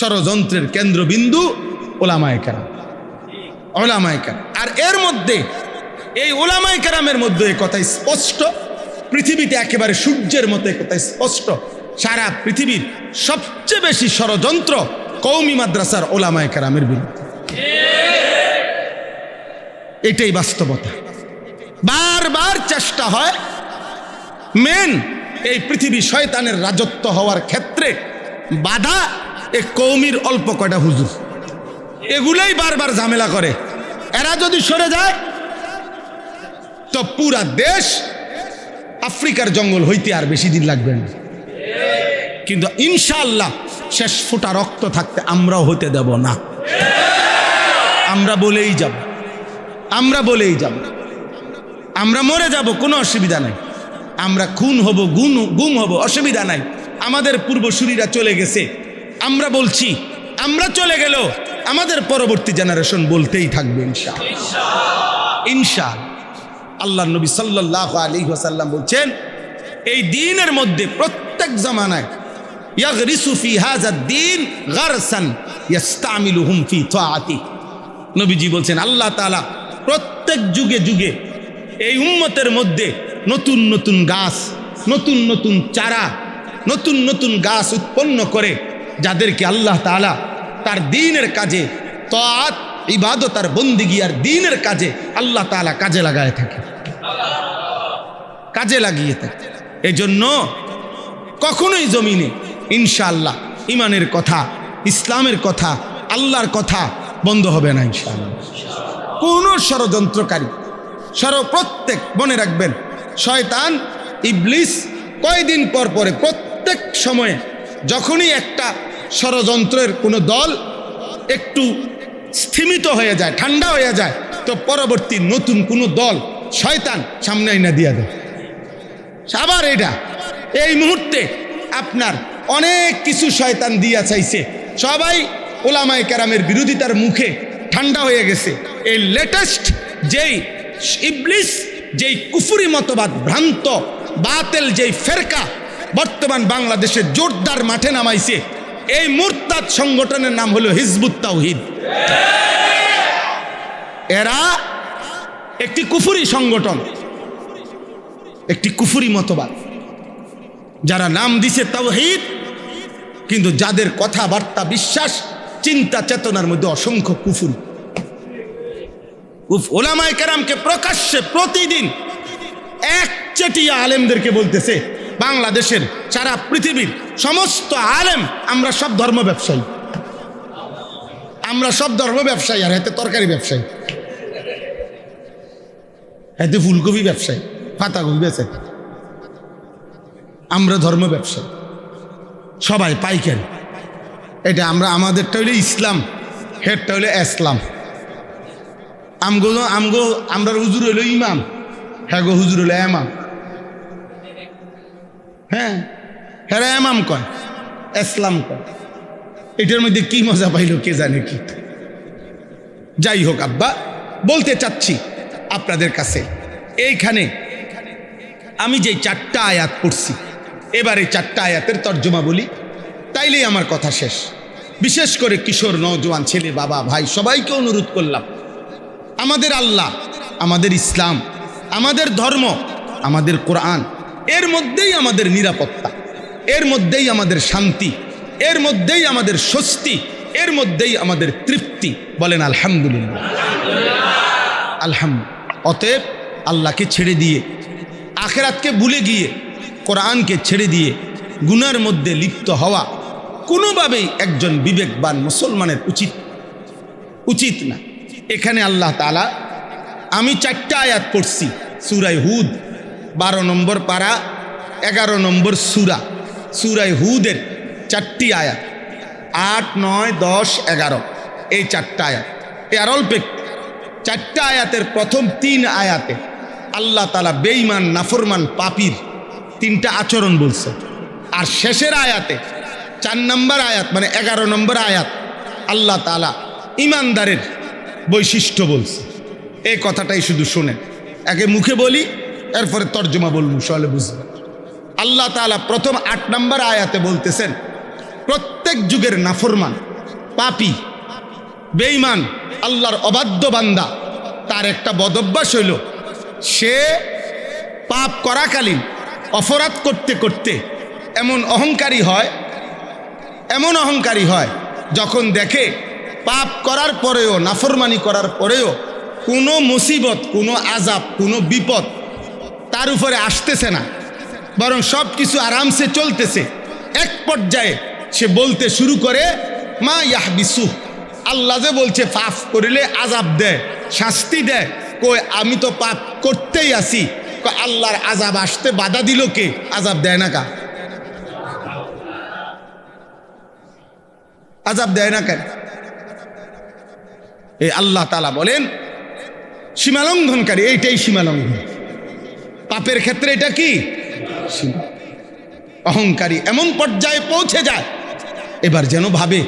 ষড়যন্ত্রের কেন্দ্রবিন্দু ওলামায়ে কেরাম। আর এর মধ্যে এই ওলামায়ে কেরামের মধ্যে এই কথা স্পষ্ট, পৃথিবীতে একেবারে সূর্যের মতো এই কথা স্পষ্ট, সারা পৃথিবীর সবচেয়ে বেশি ষড়যন্ত্র কওমি মাদ্রাসার ওলামায়ে কেরামের বিরুদ্ধে। এটাই বাস্তবতা। বারবার চেষ্টা হয় মেন এই পৃথিবী শয়তানের রাজত্ব হওয়ার ক্ষেত্রে বাধা এই কওমির অল্প কয়টা হুজুর, এগুলাই বারবার ঝামেলা করে। এরা যদি সরে যায় তো পুরা দেশ আফ্রিকার জঙ্গল হইতে আর বেশি দিন লাগবে না। কিন্তু ইনশাআল্লাহ শেষ ফোঁটা রক্ত থাকতে আমরাও হতে দেব না। আমরা বলেই যাব, আমরা মরে যাব, কোনো অসুবিধা নাই। আমরা খুন হব, গুম হব, অসুবিধা নাই। আমাদের পূর্বসূরীরা চলে গেছে, আমরা বলছি, আমরা চলে গেল আমাদের পরবর্তী জেনারেশন বলতেই থাকবে ইনশাআল্লাহ। আল্লাহ নবী সাল্লাল্লাহু আলাইহি ওয়াসাল্লাম বলছেন, এই দ্বীনের মধ্যে প্রত্যেক জামানায় ইয়াগরিসু ফি হাযাদ দ্বীন গারসান ইস্তামিলুহুম ফি তাআতি। নবীজি বলছেন আল্লাহ তাআলা প্রত্যেক যুগে যুগে এই উম্মতের মধ্যে নতুন নতুন গাছ, নতুন নতুন চারা, নতুন নতুন গাছ উৎপন্ন করে, যাদেরকে আল্লাহ তাআলা তার দ্বীনের কাজে, তাআত, ইবাদত আর বন্দেগী আর দ্বীনের কাজে আল্লাহ তাআলা কাজে লাগিয়ে থাকে। এজন্য কখনোই জমিনে ইনশাআল্লাহ ইমানের কথা, ইসলামের কথা, আল্লাহর কথা বন্ধ হবে না ইনশাআল্লাহ। কোন ষড়যন্ত্রকারী প্রত্যেক মনে রাখবেন, শয়তান ইবলিস কয়দিন পর পরে প্রত্যেক সময়ে যখনই একটা ষড়যন্ত্রের কোনো দল একটু স্থিমিত হয়ে যায়, ঠান্ডা হয়ে যায়, তো পরবর্তী নতুন কোনো দল শয়তান সামনে আইনা দিয়া দেয়। আবার এটা এই মুহূর্তে আপনার অনেক কিছু শয়তান দিয়া চাইছে, সবাই ওলামায়ে কেরামের বিরোধিতার মুখে ঠান্ডা হয়ে গেছে। এই লেটেস্ট যেই ইবলিস, যেই কুফরি মতবাদ, ভ্রান্ত বাতিল যেই ফেরকা বর্তমান বাংলাদেশে জোরদার মাঠে নামাইছে, এই মুরতাদ সংগঠনের নাম হলো হিজবুত তাওহীদ। এরা একটি কুফরি সংগঠন, একটি কুফরি মতবাদ, যারা নাম দিছে তাওহীদ, কিন্তু যাদের কথাবার্তা, বিশ্বাস, চিন্তা চেতনার মধ্যে অসংখ্য কুফরি। ওলামায়ে কেরামকে প্রকাশ্যে প্রতিদিন একচেটিয়া আলেমদেরকে বলতেছে, বাংলাদেশের সারা পৃথিবীর সমস্ত আলেম আমরা সব ধর্ম ব্যবসায়ী, আর এতে তরকারি ব্যবসায়ী, এতে ফুলকপি ব্যবসায়ী, পাতাকপি বেচে, আমরা ধর্ম ব্যবসায়ী, সবাই পাইকারি। এটা আমাদেরটা হইলে ইসলাম, হেরটা হইলে ইসলাম। আমরা হুজুর হইল ইমাম, হ্যাঁ গো হুজুর হইল এমাম। হ্যাঁ, হেরা এমাম কয়, ইসলাম কয়। এটার মধ্যে কি মজা পাইল কে জানে কি। যাই হোক আব্বা, বলতে চাচ্ছি আপনাদের কাছে, এইখানে আমি যে 4টা আয়াত পড়ছি, এবার এই 4টা আয়াতের তর্জমা বলি, তাইলেই আমার কথা শেষ। বিশেষ করে কিশোর, নওজোয়ান, ছেলে, বাবা, ভাই সবাইকে অনুরোধ করলাম, আমাদের আল্লাহ, আমাদের ইসলাম, আমাদের ধর্ম, আমাদের কোরআন, এর মধ্যেই আমাদের নিরাপত্তা, এর মধ্যেই আমাদের শান্তি, এর মধ্যেই আমাদের স্বস্তি, এর মধ্যেই আমাদের তৃপ্তি। বলেন আলহামদুলিল্লাহ। অতএব আল্লাহকে ছেড়ে দিয়ে, আখিরাতকে ভুলে গিয়ে, কোরআনকে ছেড়ে দিয়ে গুনার মধ্যে লিপ্ত হওয়া কোনোভাবেই একজন বিবেকবান মুসলমানের উচিত না। এখানে আল্লাহ তাআলা, আমি 4টা আয়াত পড়ছি, সূরা হুদ 12 নম্বর পারা 11 নম্বর সূরা হুদের 4টি আয়াত, 8, 9, 10, 11, এই 4টা আয়াত। এর অল্প 4টা আয়াতের প্রথম 3 আয়াতে আল্লাহ তাআলা বেঈমান, নাফরমান, পাপীর 3টা আচরণ বলছে, আর শেষের আয়াতে 4 নম্বর আয়াত মানে 11 নম্বর আয়াত আল্লাহ তাআলা ইমানদারের বৈশিষ্ট্য বলছে। এই কথাটাই শুধু শুনেন, আগে মুখে বলি, এরপরে তর্জমা বলবো, সহলে বুঝবেন। আল্লাহ তাআলা প্রথম 8 নম্বর আয়াতে বলতেছেন, প্রত্যেক যুগের নাফরমান পাপী বেঈমান আল্লাহর অবাধ্য বান্দা, তার একটা বদভ্যাস হইল সে পাপ করাকালীন অপরাধ করতে করতে এমন অহংকারী হয় যখন দেখে পাপ করার পরেও, নাফরমানি করার পরেও কোনো মুসিবত, কোনো আযাব, কোনো বিপদ তার উপরে আসতেছে না, বরং সব কিছু আরামসে চলতেছে। এক পর্যায়ে সে বলতে শুরু করে, মা ইয়াহবিসু, আল্লাহ যে বলছে পাপ করিলে আযাব দেয়, শাস্তি দেয়, কই আমি তো পাপ করতেই আছি, আল্লাহর আযাব আসতে বাধা দিল কে? আযাব দেয় না কা? আযাব দেয় না কেন? এই আল্লাহ তাআলা বলেন সীমালঙ্ঘনকারী, এইটাই সীমালঙ্ঘন। পাপের ক্ষেত্রে এটা কি? অহংকারী এমন পর্যায়ে পৌঁছে যায়, এবার যেন ভাবে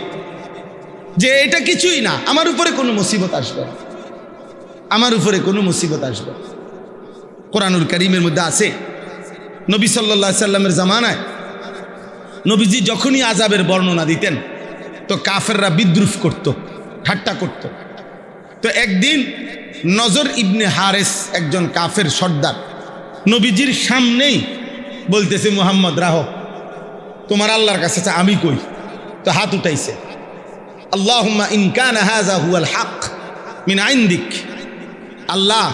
যে এটা কিছুই না, আমার উপরে কোনো মুসিবত আসবে না, আমার উপরে কোনো মুসিবত আসবে। কোরআনুল কারীমের মধ্যে আছে, নবী সাল্লাল্লাহু আলাইহি সাল্লামের জামানায় নবীজি যখনই আযাবের বর্ণনা দিতেন তো কাফেররা বিদ্রুপ করত, ঠাট্টা করত। তো একদিন নজর ইবনে হারেস, একজন কাফের সর্দার, নবীজির সামনেই বলতেছে, মুহাম্মদ রাহ, তোমার আল্লাহর কাছে আমি কই। তো হাত উঠাইছে, আল্লাহুম্মা ইন কানা হাযা হুয়াল হক মিন ইনদিক, আল্লাহ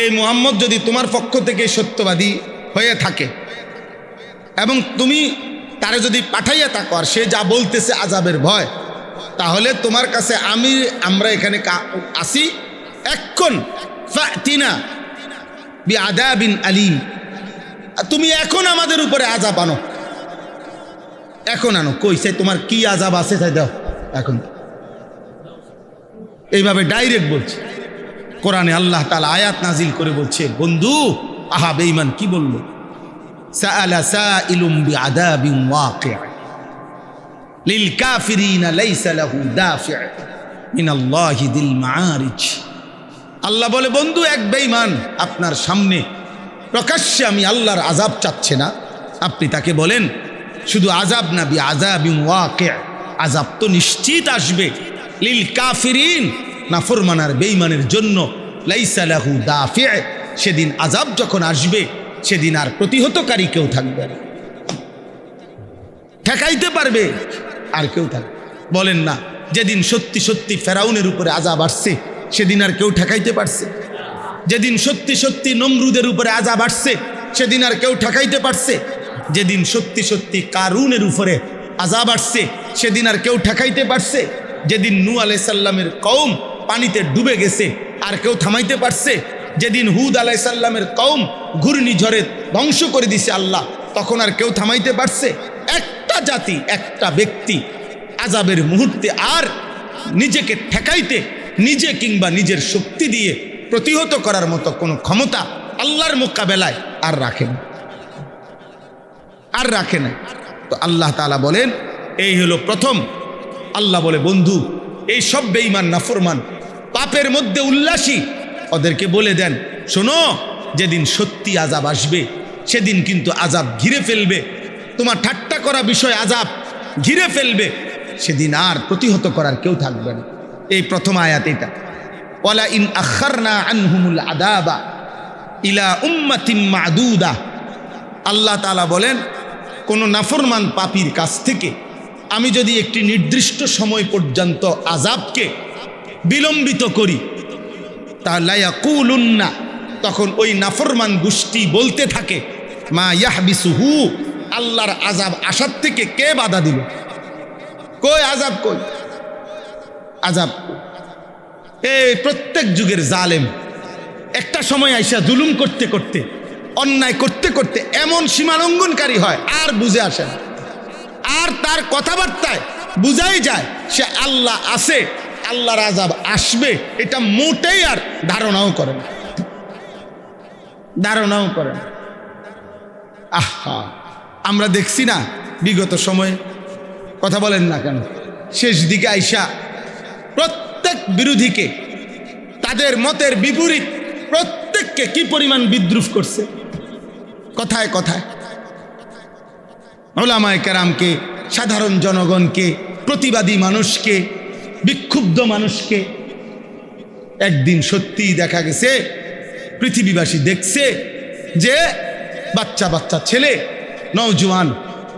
এই মুহাম্মদ যদি তোমার পক্ষ থেকে সত্যবাদী হয়ে থাকে এবং তুমি তারে যদি পাঠাইয়া থাকো আর সে যা বলতেছে আযাবের ভয়, তাহলে তোমার কাছে আমরা এখানে আসি, এখন ফাতিনা বিআযাবিন আলীম, তুমি এখন আমাদের উপরে আযাব আনো, এখন আনো। কইছে তোমার কি আযাব আছে তাই দাও এখন। এইভাবে ডাইরেক্ট বলছে। কোরআনে আল্লাহ তাআলা আয়াত নাজিল করে বলছে, বন্ধু আহা বেঈমান কি বলল, সাআলা সাইলুম বিআযাবিন ওয়াকি' লিল কাফিরিনা লাইসা লাহু দাফি' মিনাল্লাহি যিল মাআরিজ। আল্লাহ বলে, বন্ধু এক বেঈমান আপনার সামনে প্রকাশ্যে আমি আল্লাহর আযাব চাচ্ছে না, আপনি তাকে বলেন শুধু আযাব না, বিআযাবিন ওয়াকি', আযাব তো নিশ্চিত আসবে, লিল কাফিরিন, নাফরমানার বেঈমানের জন্য, লাইসা লাহু দাফি', সেদিন আযাব যখন আসবে সেদিন আর প্রতিহতকারী কেউ থাকবে না, ঠেকাইতে পারবে আর কেউ থাকবে। বলেন না, যেদিন সত্যি সত্যি ফেরাউনের উপরে আযাব আসছে সেদিন আর কেউ ঠেকাইতে পারছে? যেদিন সত্যি সত্যি নমরুদের উপরে আযাব আসছে সেদিন আর কেউ ঠেকাইতে পারছে? যেদিন সত্যি সত্যি কারুনের উপরে আযাব আসছে সেদিন আর কেউ ঠেকাইতে পারছে? যেদিন নূহ আলাইহিস সালামের কওম পানিতে ডুবে গেছে আর কেউ থামাইতে পারছে? যেদিন হুদ আলাইহিস সালামের কওম ঘূর্ণিঝড়ে ধ্বংস করে দিছে আল্লাহ, তখন আর কেউ থামাইতে পারছে? একটা জাতি, একটা ব্যক্তি আযাবের মুহূর্তে আর নিজেকে ঠেকাইতে, নিজে কিংবা নিজের শক্তি দিয়ে প্রতিহত করার মতো কোনো ক্ষমতা আল্লাহর মোকাবেলায় আর রাখে না। তো আল্লাহ তাআলা বলেন, এই হলো প্রথম। আল্লাহ বলে, বন্ধু এই সব বেঈমান নাফরমান পাপের মধ্যে উল্লাসী, ওদেরকে বলে দেন, শোনো যেদিন সত্যি আযাব আসবে সেদিন কিন্তু আযাব ঘিরে ফেলবে, তোমার ঠাট্টা করা বিষয় আযাব ঘিরে ফেলবে, সেদিন আর প্রতিহত করার কেউ থাকবে না। এই প্রথম আয়াত এটা, ওয়ালা ইন আখারনা আনহুমুল আযাবা ইলা উম্মাতিম মা'দুদা। আল্লাহ তাআলা বলেন, কোন নাফরমান পাপীর কাছ থেকে আমি যদি একটি নির্দিষ্ট সময় পর্যন্ত আযাবকে বিলম্বিত করি, তাহলে ইয়াকুলুন্না, তখন ওই নাফরমান গোষ্ঠী বলতে থাকে, মা ইয়াহবিসুহু, আল্লাহর আযাব আসার থেকে কে বাধা দিল? কই আযাব, কই আযাব? এই প্রত্যেক যুগের জালেম একটা সময় আইসা জুলুম করতে করতে, অন্যায় করতে করতে এমন সীমালঙ্ঘনকারী হয় আর বুঝে আসে না, আর তার কথাবার্তায় বুঝাই যায় সে আল্লাহ আছে, আল্লাহর আযাব আসবে, এটা মোটেই আর ধারণাও করে না। আহা, আমরা দেখছি না বিগত সময়ে, কথা বলেন না কেন, শেষ দিকে আইসা প্রত্যেক বিরোধীকে, তাদের মতের বিপরীত প্রত্যেককে কি পরিমাণ বিদ্রুপ করছে, কথায় কথায় উলামায়ে কেরামকে, সাধারণ জনগণকে, প্রতিবাদী মানুষকে, বিক্ষুব্ধ মানুষকে একদিন সত্যিই দেখা গেছে, পৃথিবীবাসী দেখছে যে বাচ্চা বাচ্চা ছেলে নওজোয়ান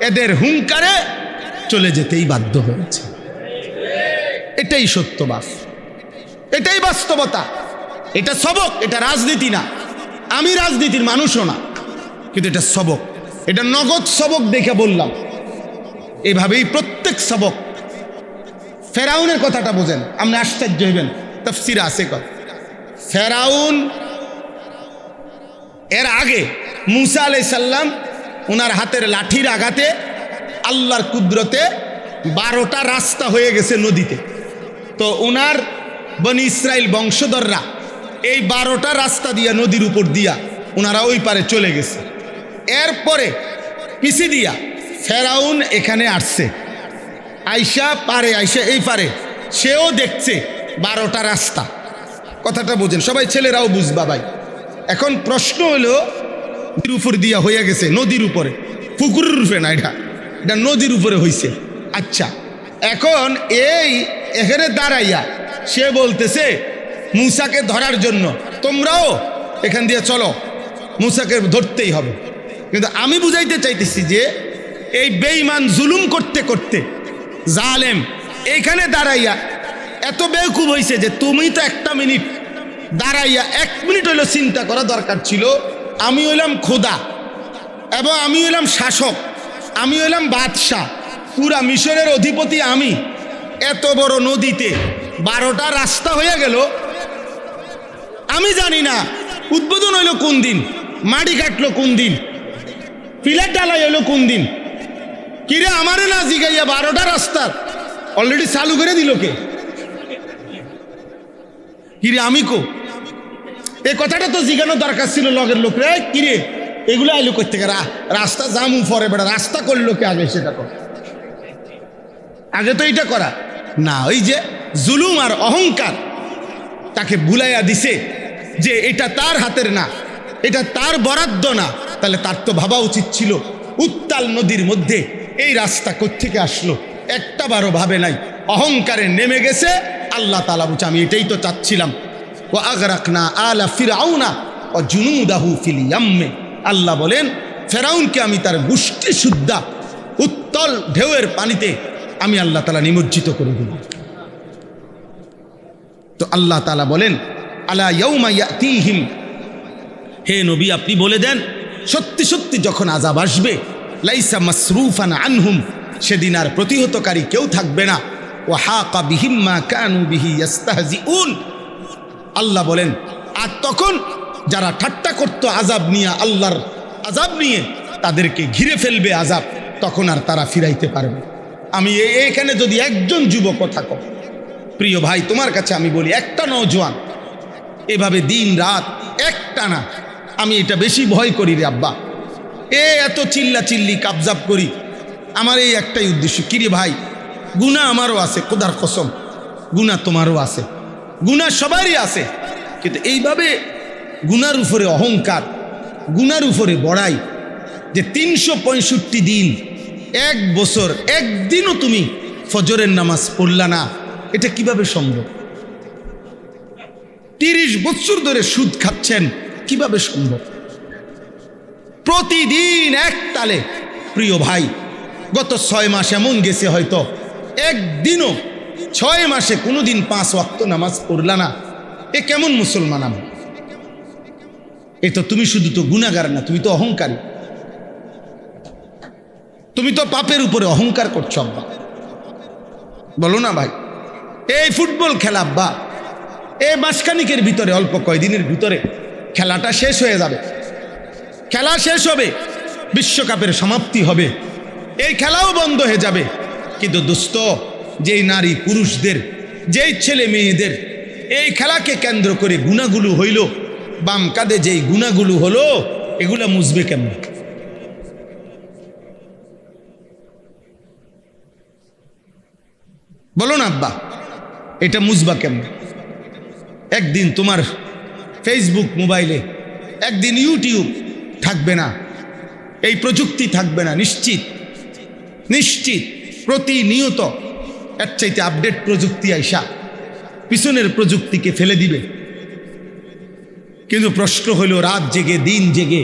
এদের হুঙ্কারে চলে যেতেই বাধ্য হয়েছে। এটাই সত্যবাস, এটাই বাস্তবতা, এটা সবক, এটা রাজনীতি না। আমি রাজনীতির মানুষও না, কিন্তু এটা সবক, এটা নগদ সবক দেখে বললাম। এভাবেই প্রত্যেক সবক। ফেরাউনের কথাটা বোঝেন, আপনি আশ্চর্য হইবেন, তাফসীরে আছে কথা। ফেরাউন এর আগে মুসা আলাইহিস সালাম ওনার হাতের লাঠির আঘাতে আল্লাহর কুদরতে 12টা রাস্তা হয়ে গেছে নদীতে। তো ওনার বনি ইসরাইল বংশধররা এই 12টা রাস্তা দিয়া নদীর উপর দিয়া ওনারা ওই পারে চলে গেছে। এরপরে পিছে দিয়া ফেরাউন এখানে আসছে, আইসা পারে, আইসা এই পারে, সেও দেখছে 12টা রাস্তা। কথাটা বোঝেন সবাই, ছেলেরাও বুঝবা ভাই। এখন প্রশ্ন হলো, নদীর উপর দিয়া হয়ে গেছে, নদীর উপরে, পুকুরের রূপে না, এটা নদীর উপরে হইছে। আচ্ছা, এখন এই এখানে দাঁড়াইয়া সে বলতেছে মুসাকে ধরার জন্য তোমরাও এখান দিয়ে চলো, মুসাকে ধরতেই হবে। কিন্তু আমি বুঝাইতে চাইতেছি যে এই বেঈমান জুলুম করতে করতে জালেম এইখানে দাঁড়াইয়া এত বেকুব হয়েছে যে তুমি তো একটা মিনিট দাঁড়াইয়া 1 মিনিট হইলো চিন্তা করা দরকার ছিল। আমি হইলাম খোদা এবং আমি হইলাম শাসক, আমি হইলাম বাদশাহ, পুরা মিশরের অধিপতি আমি। এত বড় নদীতে 12টা রাস্তা হয়ে গেল, আমি জানি না উদ্বোধন হইলো কোন দিন, মাটি কাটলো কোন দিন, পিলার ডালাই হইলো কোন দিন। কিরে আমারে না জিগাইয়া 12টা রাস্তার অলরেডি চালু করে দিল কে? কিরে আমি কো এই কথাটা তো জিগানো দরকার ছিল লগের লোকরে। কিরে এগুলো আইলো করতে গেরা রাস্তা জামু পরে বেড়া, রাস্তা করলো কে আগে? সেটা কর, আগে তো এইটা করা না। ওই যে জুলুম আর অহংকার তাকে ভুলাইয়া দিছে যে এটা তার হাতের না, এটা তার বরাদ্দ না। তাহলে তার তো ভাবা উচিত ছিল উত্তাল নদীর মধ্যে এই রাস্তা কোত্থেকে আসলো, একটা বারও ভাবে নাই, অহংকারে নেমে গেছে। আল্লাহ তাআলা বলছে আমি এটাই তো চাচ্ছিলাম, ওয়া আগরাকনা আলা ফিরআউনা ওয়া জুনুদাহু ফিল ইয়াম্মে। আল্লাহ বলেন ফেরাউনকে আমি তার গোষ্ঠী সুদ্ধা উত্তল ঢেউয়ের পানিতে আমি আল্লাহ তাআলা নিমজ্জিত করে দিল। তো আল্লাহ তাআলা বলেন আলা ইয়াউমা ইয়াতিহিম, হে নবী আপনি বলে দেন সত্যি সত্যি যখন আযাব আসবে, লাইসা মাসরুফান আনহুম, সেদিন আর প্রতিহতকারী কেউ থাকবে না। ওয়া হাকা বিহিম মা কানু বিহি ইস্তাহজিউন, আল্লাহ বলেন আর তখন যারা ঠাট্টা করত আযাব নিয়ে, আল্লাহর আযাব নিয়ে, তাদেরকে ঘিরে ফেলবে আযাব, তখন আর তারা ফিরাইতে পারবে। আমি এইখানে যদি একজন যুবক থাকো, প্রিয় ভাই তোমার কাছে আমি বলি, একটা নওজোয়ান এভাবে দিন রাত একটা না, আমি এটা বেশি ভয় করি রে আব্বা, এত চিল্লা চিল্লি কাবজাব করি, আমার এই একটাই উদ্দেশ্য। কিরে ভাই গুনাহ আমারও আছে, খোদার কসম গুনাহ তোমারও আছে, গুনাহ সবারই আছে, কিন্তু এইভাবে গুনার উপরে অহংকার, গুনার উপরে বড়াই, যে 365 দিন 1 বছর একদিনও তুমি ফজরের নামাজ পড়লা না, এটা কিভাবে সম্ভব? 30 বছর ধরে সুদ খাচ্ছেন, কিভাবে সম্ভব? প্রতিদিন এক তালে, প্রিয় ভাই গত 6 মাস এমন গেছে হয়তো একদিনও 6 মাসে কোনোদিন 5 ওয়াক্ত নামাজ পড়লা না, এ কেমন মুসলমান? আমি এ তো তুমি শুধু তো গুনাহগার না, তুমি তো অহংকারী, তুমি তো পাপের উপরে অহংকার করছো আব্বা, বলো না ভাই? এই ফুটবল খেলা আব্বা, এই মাসখানিকের ভিতরে, অল্প কয়দিনের ভিতরে খেলাটা শেষ হয়ে যাবে, খেলা শেষ হবে, বিশ্বকাপের সমাপ্তি হবে, এই খেলাও বন্ধ হয়ে যাবে। কিন্তু দোস্ত, যেই নারী পুরুষদের, যেই ছেলে মেয়েদের এই খেলাকে কেন্দ্র করে গুনাহগুলো হইল, বাম কাঁধে যেই গুনাহগুলো হলো, এগুলা মুছবে কেমন? বলো না আব্বা, এটা মুছবা কেমন? একদিন তোমার ফেসবুক মোবাইলে, একদিন ইউটিউব থাকবে না, এই প্রযুক্তি থাকবে না, নিশ্চিত নিশ্চিত। প্রতিনিয়ত এর চাইতে আপডেট প্রযুক্তি আইসা পিছনের প্রযুক্তিকে ফেলে দিবে। কিন্তু প্রশ্ন হলো, রাত জেগে দিন জেগে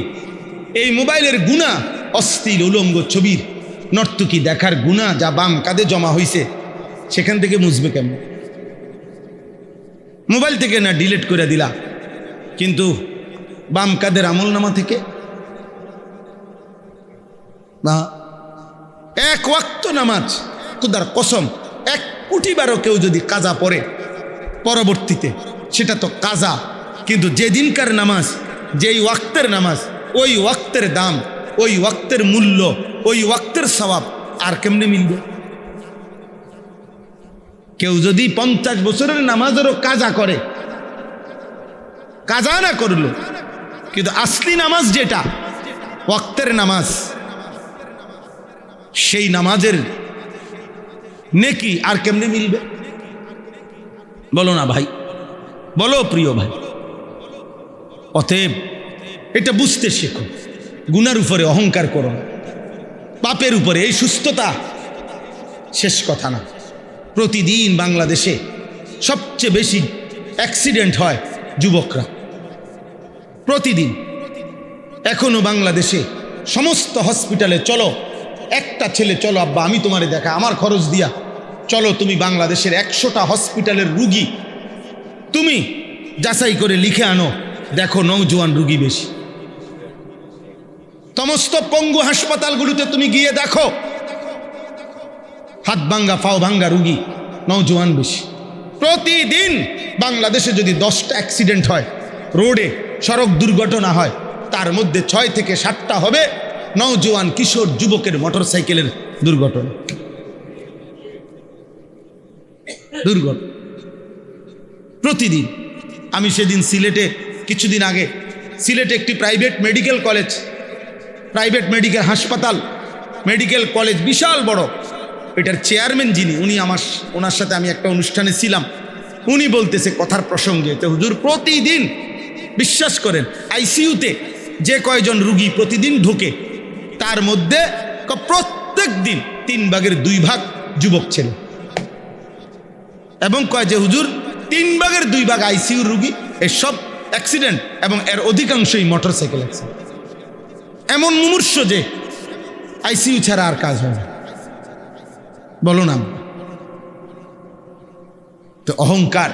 এই মোবাইলের গুণা, অশ্লীল উলঙ্গ ছবির নর্তকী দেখার গুণা যা বাম কাঁধে জমা হয়েছে, সেখান থেকে মুছবে কেমন? মোবাইল থেকে না ডিলিট করে দিলা, কিন্তু বাম কাঁধের আমল নামা থেকে না। এক ওয়াক্ত নামাজ, খুদার কসম, 1 কোটি বারও কেউ যদি কাজা পড়ে পরবর্তীতে, সেটা তো কাজা। কিন্তু যেদিনকার নামাজ, যেই ওয়াক্তের নামাজ, ওই ওয়াক্তের দাম, ওই ওয়াক্তের মূল্য, ওই ওয়াক্তের সওয়াব আর কেমনে মিলবে? কেউ যদি 50 বছরের নামাজেরও কাজা করে, কাজা না করলো, কিন্তু আসলি নামাজ যেটা ওয়াক্তের নামাজ, সেই নামাজের নেকি আর কেমনে মিলবে? বলো না ভাই, বলো প্রিয় ভাই। অতএব এটা বুঝতে শেখো, গুনার উপরে অহংকার করো না, পাপের উপরে। এই সুস্থতা শেষ কথা না। প্রতিদিন বাংলাদেশে সবচেয়ে বেশি অ্যাক্সিডেন্ট হয় যুবকরা, প্রতিদিন। এখনো বাংলাদেশে সমস্ত হসপিটালে চলো, একটা ছেলে, চলো আব্বা আমি তোমারে দেখা, আমার খরচ দিয়া চলো, তুমি বাংলাদেশের 100টা হসপিটালের রুগী তুমি যাচাই করে লিখে আনো, দেখো নওজোয়ান রুগী বেশি। সমস্ত পঙ্গু হাসপাতালগুলোতে তুমি গিয়ে দেখো, হাত ভাঙ্গা পাও ভাঙ্গা রুগী নওজোয়ান বেশি। প্রতিদিন বাংলাদেশে যদি 10টা অ্যাক্সিডেন্ট হয়, রোডে সড়ক দুর্ঘটনা হয়, তার মধ্যে 6 থেকে 7টা হবে নওজোয়ান কিশোর যুবকের মোটরসাইকেলের দুর্ঘটনা। প্রতিদিন। আমি সেদিন সিলেটে, কিছুদিন আগে সিলেটে একটি private medical college, private medical হাসপাতাল, মেডিকেল কলেজ বিশাল বড়, এটার চেয়ারম্যান যিনি, উনি ওনার সাথে আমি একটা অনুষ্ঠানে ছিলাম, উনি বলতেছে কথার প্রসঙ্গে, তো হুজুর প্রতিদিন বিশ্বাস করেন আইসিইউতে যে কয়জন রুগী প্রতিদিন ঢোকে, তার মধ্যে প্রত্যেক দিন 3 ভাগের 2 ভাগ যুবক ছেলে, এবং কয় যে হুজুর 3 ভাগের 2 ভাগ আইসিইউ রুগী, এর সব অ্যাক্সিডেন্ট, এবং এর অধিকাংশই মোটরসাইকেল অ্যাক্সিডেন্ট। এমন মুমূর্ষ যে আইসিইউ ছাড়া আর কাজ হয় না। বলো না। তো অহংকার,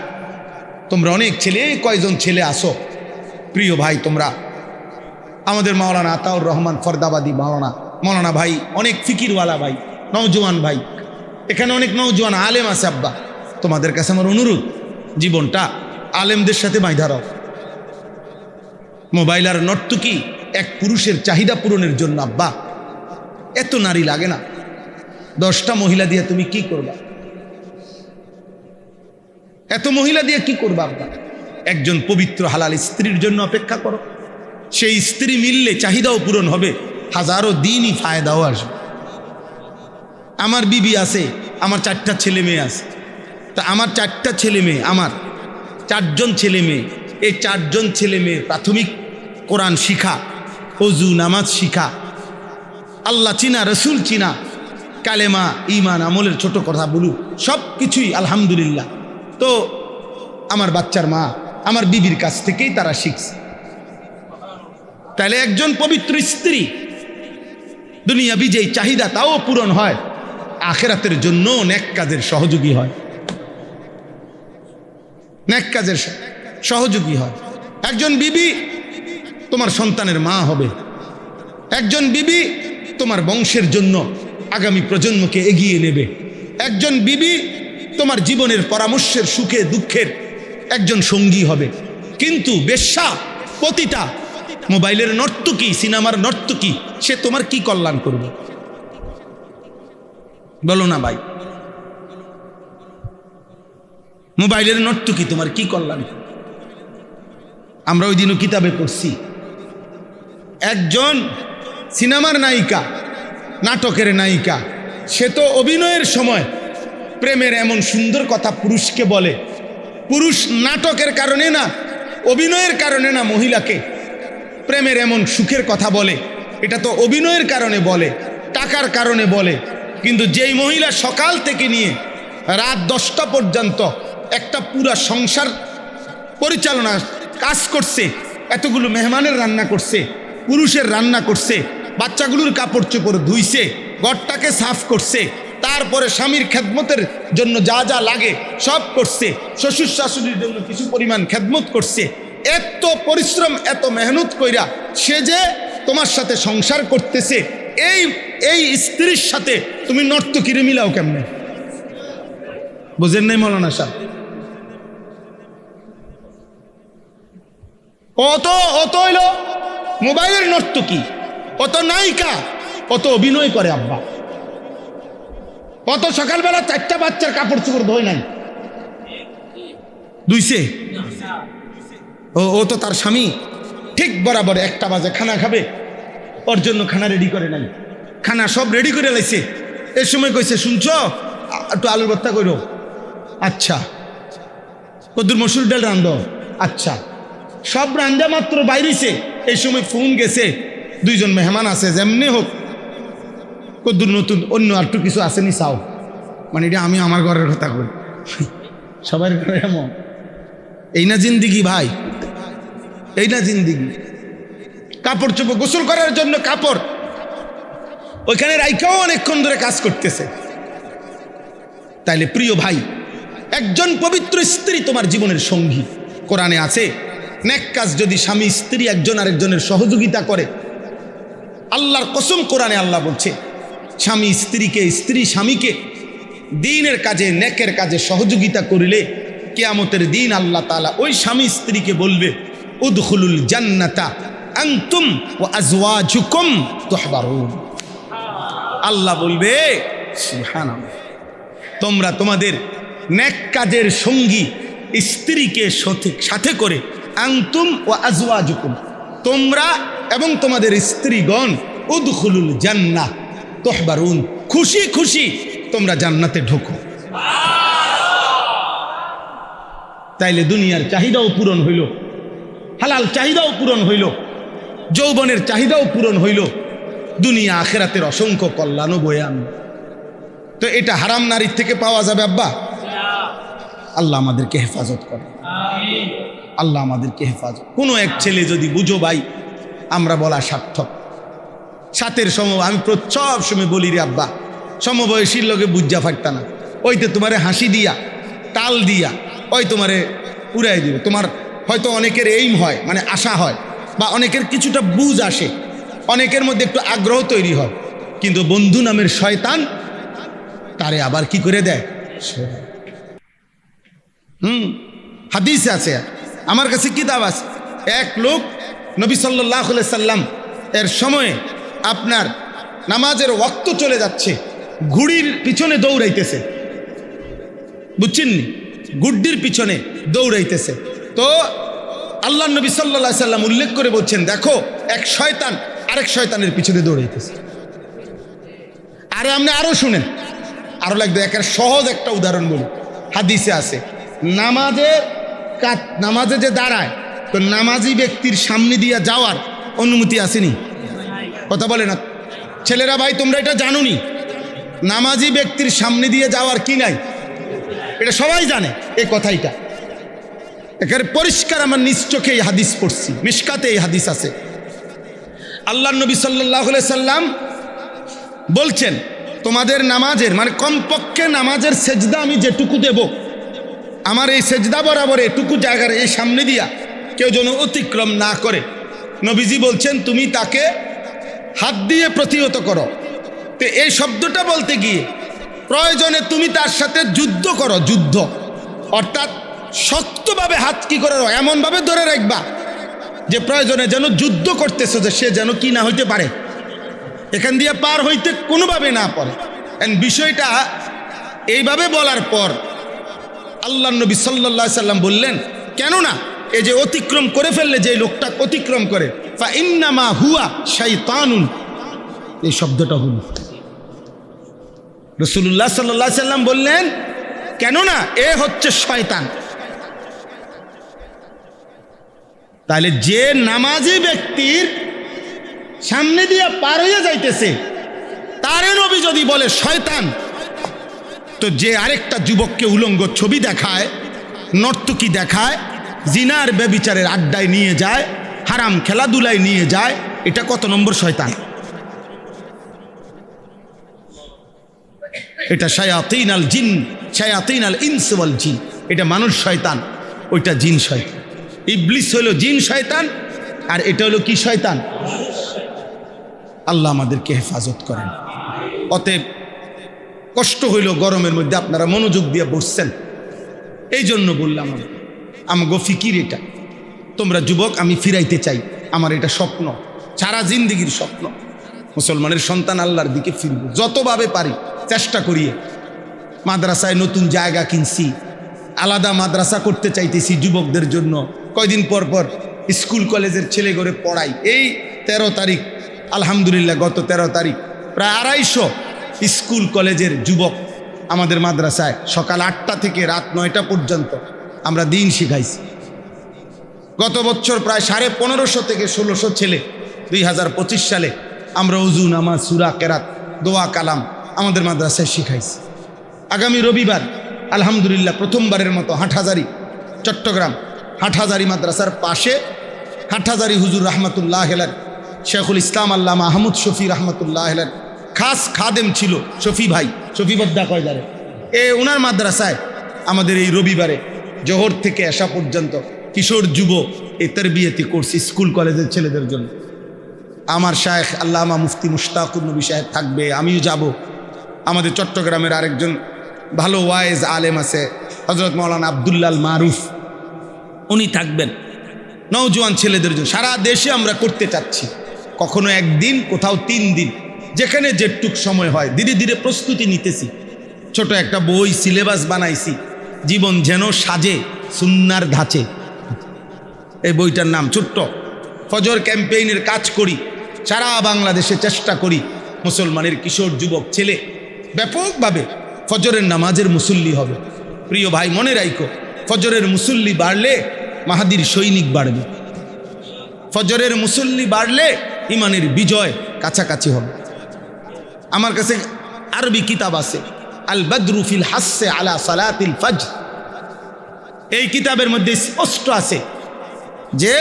তোমরা অনেক ছেলে, কয়জন ছেলে আসো প্রিয় ভাই, তোমরা আমাদের মাওলানা আতাউর রহমান ফরদাবাদী মাওলানা ভাই, অনেক ফিকিরওয়ালা ভাই, নওজোয়ান ভাই, এখানে অনেক নওজোয়ান আলেম আছে। আব্বা তোমাদের কাছে আমার অনুরোধ, জীবনটা আলেমদের সাথে বাঁধা রাও। মোবাইল আর নর্তকী এক পুরুষের চাহিদা পূরণের জন্য। আব্বা এত নারী লাগে না, 10টা মহিলা দিয়ে তুমি কি করবা? এত মহিলা দিয়ে কি করবা আব্বা? একজন পবিত্র হালাল স্ত্রীর জন্য অপেক্ষা করো, সেই স্ত্রী মিললে চাহিদাও পূরণ হবে, হাজারো দিনই ফায়দাও আসবে। আমার বিবি আছে, আমার 4টা ছেলে মেয়ে আছে, তা আমার 4টা ছেলে মেয়ে, আমার 4জন ছেলে মেয়ে, এই 4জন ছেলে মেয়ে প্রাথমিক কোরআন শিখা, অজু নামাজ শিখা, আল্লাহ চিনা, রসুল চিনা, কালেমা ইমান আমলের ছোট কথা বলু, সব কিছুই আলহামদুলিল্লাহ। তো আমার বাচ্চার মা আমার বিবির কাছ থেকেই তারা শিখছে। তাহলে একজন পবিত্র স্ত্রী দুনিয়াবি যেই চাহিদা তাও পূরণ হয়, আখিরাতের জন্য নেক কাজের সহযোগী হয়, নেক কাজের সহযোগী হয়। একজন বিবি তোমার সন্তানের মা হবে, একজন বিবি তোমার বংশের জন্য আগামী প্রজন্মকে এগিয়ে নেবে, একজন বিবি তোমার জীবনের পরামর্শের সুখে দুঃখের একজন সঙ্গী হবে। কিন্তু বেশ্যা, পতিতা, মোবাইলের নর্তকী, সিনেমার নর্তকী, সে তোমার কি কল্যাণ করবে? বলো না ভাই, মোবাইলের নর্তকী তোমার কি কল্যাণ? আমরা ওই দিনও কিতাবে পড়ছি, একজন সিনেমার নায়িকা, নাটকের নায়িকা, সে তো অভিনয়ের সময় প্রেমের এমন সুন্দর কথা পুরুষকে বলে, পুরুষ নাটকের কারণে না, অভিনয়ের কারণে না মহিলাকে প্রেমের এমন সুখের কথা বলে, এটা তো অভিনয়ের কারণে বলে, টাকার কারণে বলে। কিন্তু যেই মহিলা সকাল থেকে নিয়ে রাত 10টা পর্যন্ত একটা পুরা সংসার পরিচালনা কাজ করছে, এতগুলো মেহমানের রান্না করছে, পুরুষের রান্না করছে, বাচ্চাগুলোর কাপড় চোপড় ধুইছে, ঘরটাকে সাফ করছে, তারপরে স্বামীর খেদমতের জন্য যা যা লাগে সব করছে, শ্বশুর শাশুড়ির জন্য কিছু পরিমাণ খেদমত করছে। এত পরিশ্রম এত মেহনত কইরা সে যে তোমার সাথে সংসার করতেছে, এই স্ত্রীর সাথে তুমি নর্তকীরে মিলাও কেমনে? বুঝেন নাই মৌলানা সাহেব? অত হইল মোবাইলের নর্তকী, অত নায়িকা, অত অভিনয় করে আব্বা, অত সকালবেলা 4টা বাচ্চার কাপড় চোপড় ধোয় নাই, ধুইছে। ও তো তার স্বামী ঠিক বরাবর 1টা বাজে খানা খাবে, ওর জন্য খানা রেডি করে নাই, খানা সব রেডি করে লাইছে। এর সময় কইছে, শুনছো একটু আলুর ভর্তা করো, আচ্ছা। কদ্দুর মসুর ডাল রান্ধো, আচ্ছা। সব রান্ধা মাত্র বাইরেছে, এই সময় ফোন গেছে, 2জন মেহমান আছে, যেমনি হোক কদ্দুর নতুন অন্য আর একটু কিছু আসেনি চাও, মানে এটা আমি আমার ঘরের কথা কই, সবার ঘরে এমন। এই না জিন্দিগি ভাই, এই না জিন্দিগি। কাপড় চোপড় গোসল করার জন্য কাপড় ওইখানে রাইখাও অনেকক্ষণ ধরে কাজ করতেছে। তাইলে প্রিয় ভাই, একজন পবিত্র স্ত্রী তোমার জীবনের সঙ্গী। কোরআনে আছে, নেক কাজ যদি স্বামী স্ত্রী একজন আরেকজনের সহযোগিতা করে, আল্লাহর কসম কোরআনে আল্লাহ বলছে, স্বামী স্ত্রীকে, স্ত্রী স্বামীকে দ্বীনের কাজে, নেকের কাজে সহযোগিতা করিলে কিয়ামতের দিন আল্লাহ তাআলা ওই স্বামী স্ত্রীকে বলবে, উদখুলুল জান্নাতা আনতুম ওয়া আজওয়াজুকুম তুহবারুন। আল্লাহ বলবে, সুবহানাল্লাহ, তোমরা তোমাদের নেক কাজের সঙ্গী স্ত্রীকে সাথে করে, আনতুম ওয়া আজওয়াজুকুম, তোমরা এবং তোমাদের স্ত্রীগণ, উদখুলুল জান্নাহ তুহবারুন, খুশি খুশি তোমরা জান্নাতে ঢোকো। তাইলে দুনিয়ার চাহিদাও পূরণ হইল, হালাল চাহিদাও পূরণ হইল, যৌবনের চাহিদাও পূরণ হইল, দুনিয়া আখেরাতের অসংখ্য কল্যাণও বয়ে আনবে। তো এটা হারাম নারীর থেকে পাওয়া যাবে আব্বা? আল্লাহ আমাদেরকে হেফাজত করে, আল্লাহ আমাদেরকে হেফাজত। কোনো এক ছেলে যদি বুঝো ভাই, আমরা বলা সার্থক। সাতের আমি সব সময় বলি রে আব্বা, সমবয়সীর লোকে বুঝা ফাটতা না, ওইতে তোমারে হাসি দিয়া তাল দিয়া ওই তোমারে উড়াই দিবে। তোমার হয়তো অনেকের এইম হয়, মানে আশা হয়, বা অনেকের কিছুটা বুঝ আসে, অনেকের মধ্যে একটু আগ্রহ তৈরি হয়, কিন্তু বন্ধু নামের শয়তান তারে আবার কি করে দেয়। হাদিসে আছে, আমার কাছে কিতাব আছে, এক লোক নবী সাল্লাল্লাহু আলাইহি সাল্লাম এর সময়ে আপনার নামাজের ওয়াক্ত চলে যাচ্ছে, ঘুড়ির পিছনে দৌড়াইতেছে, বুঝছেন নি, গুড্ডির পিছনে দৌড়াইতেছে। তো আল্লাহ নবী সাল্লাল্লাহু আলাইহি সাল্লাম উল্লেখ করে বলছেন, দেখো এক শয়তান আরেক শয়তানের পিছনে দৌড়াইতেছে। আরে আপনি আরো শুনেন, আরো লাগবে, একের সহজ একটা উদাহরণ বলি। হাদিসে আছে, নামাজে যে দাঁড়ায়, তো নামাজি ব্যক্তির সামনে দিয়ে যাওয়ার অনুমতি আসেনি? কথা বলে না ছেলেরা, ভাই তোমরা এটা জানোনি, নামাজি ব্যক্তির সামনে দিয়ে যাওয়ার কি নাই, এটা সবাই জানে এই কথাইটা। এখানে পরিষ্কার আমার নিজ চোখে এই হাদিস পড়ছি, মিশকাতে এই হাদিস আছে। আল্লাহ নবী সাল্লাল্লাহু আলাইহি সাল্লাম বলছেন, তোমাদের নামাজের, মানে কমপক্ষে নামাজের সেজদা আমি যেটুকু দেব, আমার এই সেজদা বরাবর এটুকু জায়গার এই সামনে দিয়া কেউ যেন অতিক্রম না করে। নবীজি বলছেন, তুমি তাকে হাত দিয়ে প্রতিহত করো। তো এই শব্দটা বলতে গিয়ে প্রয়োজনে তুমি তার সাথে যুদ্ধ করো, যুদ্ধ অর্থাৎ শক্তভাবে হাত কি করে এমনভাবে ধরে রাখবা যে প্রয়োজনে যেন যুদ্ধ করতেছে, যে সে যেন কি না হইতে পারে, এখান দিয়ে পার হইতে কোনোভাবে না পারে। বিষয়টা এইভাবে বলার পর আল্লাহ নবী সাল্লাল্লাহু আলাইহি সাল্লাম বললেন, কেননা এই যে অতিক্রম করে ফেললে, যে লোকটা অতিক্রম করে, ফা ইন্নামা হুয়া শাইতানুন, এই শব্দটা হল রাসূলুল্লাহ সাল্লাল্লাহু আলাইহি সাল্লাম বললেন, কেননা এ হচ্ছে শয়তান। তাহলে যে নামাজি ব্যক্তির সামনে দিয়ে পার হয়ে যাইতেছে, তারে নবী যদি বলে শয়তান, তো যে আরেকটা যুবককে উলঙ্গ ছবি দেখায়, নর্তকী দেখায়, জিনার ব্যভিচারের আড্ডায় নিয়ে যায়, হারাম খেলাধুলায় নিয়ে যায়, এটা কত নম্বর শয়তান? এটা শায়াতিন আল জিন, শায়াতিন আল ইনস ওয়াল জিন। এটা মানুষ শয়তান, ওইটা জিন শয়তান। ইবলিস হলো জিন শয়তান, আর এটা হলো কি শয়তান? আল্লাহ আমাদেরকে হেফাজত করেন। অতএব কষ্ট হইল গরমের মধ্যে, আপনারা মনোযোগ দিয়ে বসছেন, এই জন্য বললাম আমগো ফিকির এটা। তোমরা যুবক, আমি ফিরাইতে চাই, আমার এটা স্বপ্ন, সারা জিন্দিগির স্বপ্ন। মুসলমানের সন্তান আল্লাহর দিকে ফিরব, যতভাবে পারি চেষ্টা করিয়ে। মাদ্রাসায় নতুন জায়গা কিনছি, আলাদা মাদ্রাসা করতে চাইতেছি যুবকদের জন্য। কয়দিন পর পর স্কুল কলেজের ছেলে করে পড়াই। এই 13 তারিখ আলহামদুলিল্লাহ, গত 13 তারিখ প্রায় 250 স্কুল কলেজের যুবক আমাদের মাদ্রাসায় সকাল 8টা থেকে রাত 9টা পর্যন্ত আমরা দিন শিখাইছি। গত বছর প্রায় 1550 থেকে 1600 ছেলে 2025 সালে আমরা উজু, নামাজ, সূরা, কেরাত, দোয়া, কালাম আমাদের মাদ্রাসায় শিখাইছি। আগামী রবিবার আলহামদুলিল্লাহ প্রথমবারের মতো হাটহাজারি, চট্টগ্রাম হাটহাজারি মাদ্রাসার পাশে হাটহাজারি হুজুর রহমতুল্লাহ আলাইহি, শেখুল ইসলাম আল্লামা আহমদ শফি রহমতুল্লাহ আলাইহি খাস খাদেম ছিল শফি ভাই, শফি বদ্দা কয়দারে। ওনার মাদ্রাসায় আমাদের এই রবিবারে জোহর থেকে আসা পর্যন্ত কিশোর যুব এই তারবিয়তি কোর্স স্কুল কলেজের ছেলেদের জন্য। আমার শায়েখ আল্লামা মুফতি মুশতাকুর নবী সাহেব থাকবে, আমিও যাব। আমাদের চট্টগ্রামের আরেকজন ভালো ওয়াইজ আলেম আছে, হজরত মাওলানা আব্দুল্লাহ মারুফ, উনি থাকবেন। নওজোয়ান ছেলেদের জন্য সারা দেশে আমরা করতে চাচ্ছি, কখনো একদিন, কোথাও 3 দিন, যেখানে যেটুক সময় হয়। ধীরে ধীরে প্রস্তুতি নিতেছি। ছোট একটা বই সিলেবাস বানাইছি, জীবন যেন সাজে সুন্নার ধাঁচে। এই বইটার নাম ছোট্ট। ফজর ক্যাম্পেইনের কাজ করি, সারা বাংলাদেশে চেষ্টা করি মুসলমানের কিশোর যুবক ছেলে ব্যাপকভাবে ফজরের নামাজের মুসল্লি হবে। প্রিয় ভাই, মনে রাখো, ফজরের মুসল্লি বাড়লে মাহাদির সৈনিক বাড়বে। ফজরের মুসল্লি বাড়লে ইমানের বিজয় কাছাকাছি হবে। আমার কাছে আরবি কিতাব আছে, আল বদরু ফিল হাসসে আলা সালাতিল ফজর। এই কিতাবের মধ্যে স্পষ্ট আছে যে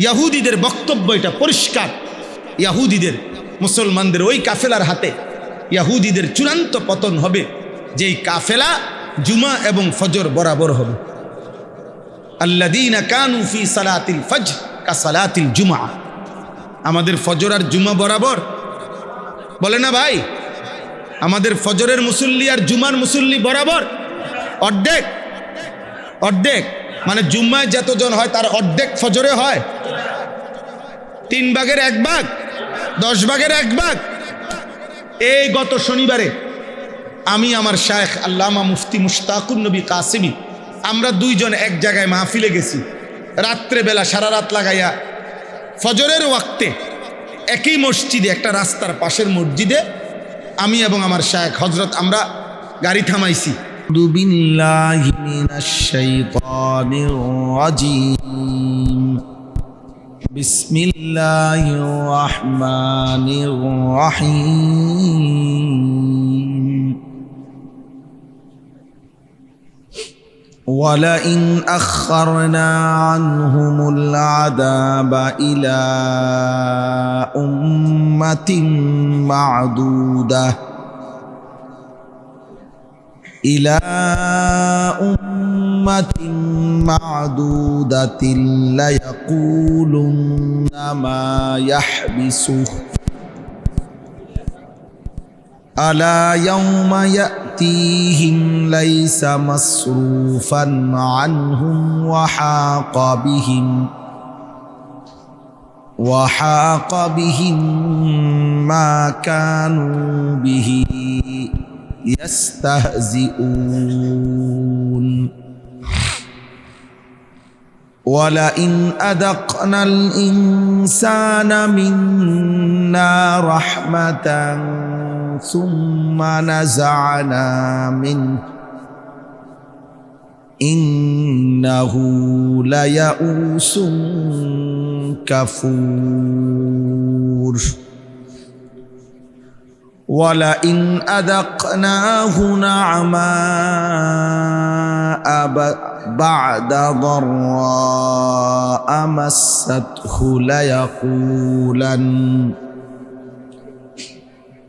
ইহুদিদের বক্তব্য এটা পরিষ্কার। ইহুদিদের, মুসলমানদের ওই কাফেলার হাতে ইহুদিদের চূড়ান্ত পতন হবে, যেই কাফেলা জুমা এবং ফজর বরাবর হবে। আল্লাযীনা কানু ফি সালাতিল ফজর কা সালাতিল জুমআ। আমাদের ফজর আর জুমা বরাবর, বলে না ভাই? আমাদের ফজরের মুসল্লি আর জুমার মুসল্লি বরাবর, অর্ধেক অর্ধেক। মানে জুম্মায় যতজন হয় তার অর্ধেক ফজরে হয়। 3 ভাগের 1 ভাগ, 10 ভাগের 1 ভাগ। এই গত শনিবারে আমি আমার শায়েখ আল্লামা মুফতি মুশতাকুর নবী কাসিমি, আমরা 2 জন এক জায়গায় মাহফিলে গেছি। রাত্রেবেলা সারা রাত লাগাইয়া ফজরের ওয়াক্তে একই মসজিদে, একটা রাস্তার পাশের মসজিদে আমি এবং আমার শায়েখ হযরত আমরা গাড়ি থামাইছি। أعوذ بالله من الشيطان الرجيم بسم الله الرحمن الرحيم ولئن أخرنا عنهم العذاب إلى أمة معدودة ليقولن ما يحبسه ألا يوم يأتيهم ليس مصروفا عنهم وحاق بهم ما كانوا به يستهزئون ولئن أذقنا الإنسان منا رحمة ثم نزعنا منه إنه ليئوس كفور ولئن أذقناه نعماء بعد ضراء مسته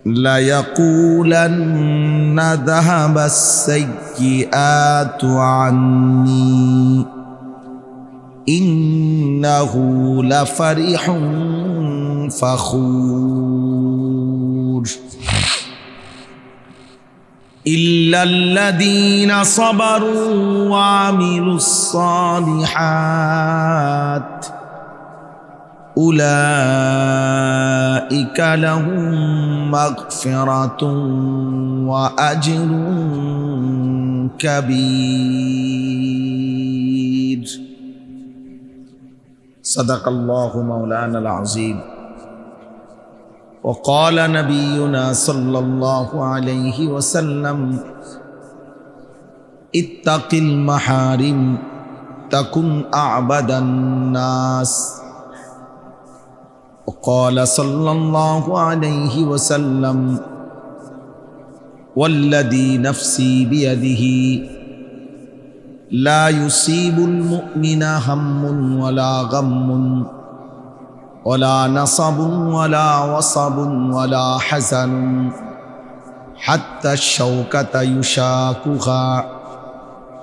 ليقولن ذهب السيئات عني إنه لفرح فخور إلا الذين صبروا وعملوا الصالحات أولئك لهم مغفرة وأجر كبير صدق الله مولانا العظيم وقال نبينا صلى الله عليه وسلم اتق المحارم تكن أعبد الناس وقال صلى الله عليه وسلم والذي نفسي بيده لا يصيب المؤمن هم ولا غم ولا نصب ولا وصب ولا حزن حتى الشوكة يشاكها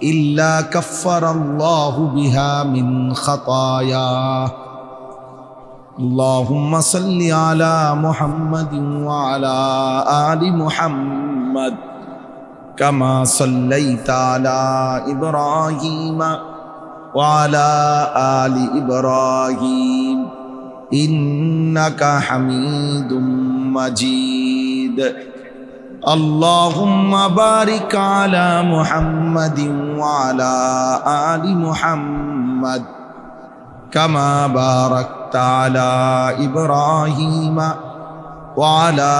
إلا كفر الله بها من خطاياه اللهم صل على محمد وعلى آل محمد كما صليت على إبراهيم وعلى آل إبراهيم إنك حميد مجيد اللهم بارك على محمد وعلى آل محمد كما باركت على إبراهيم وعلى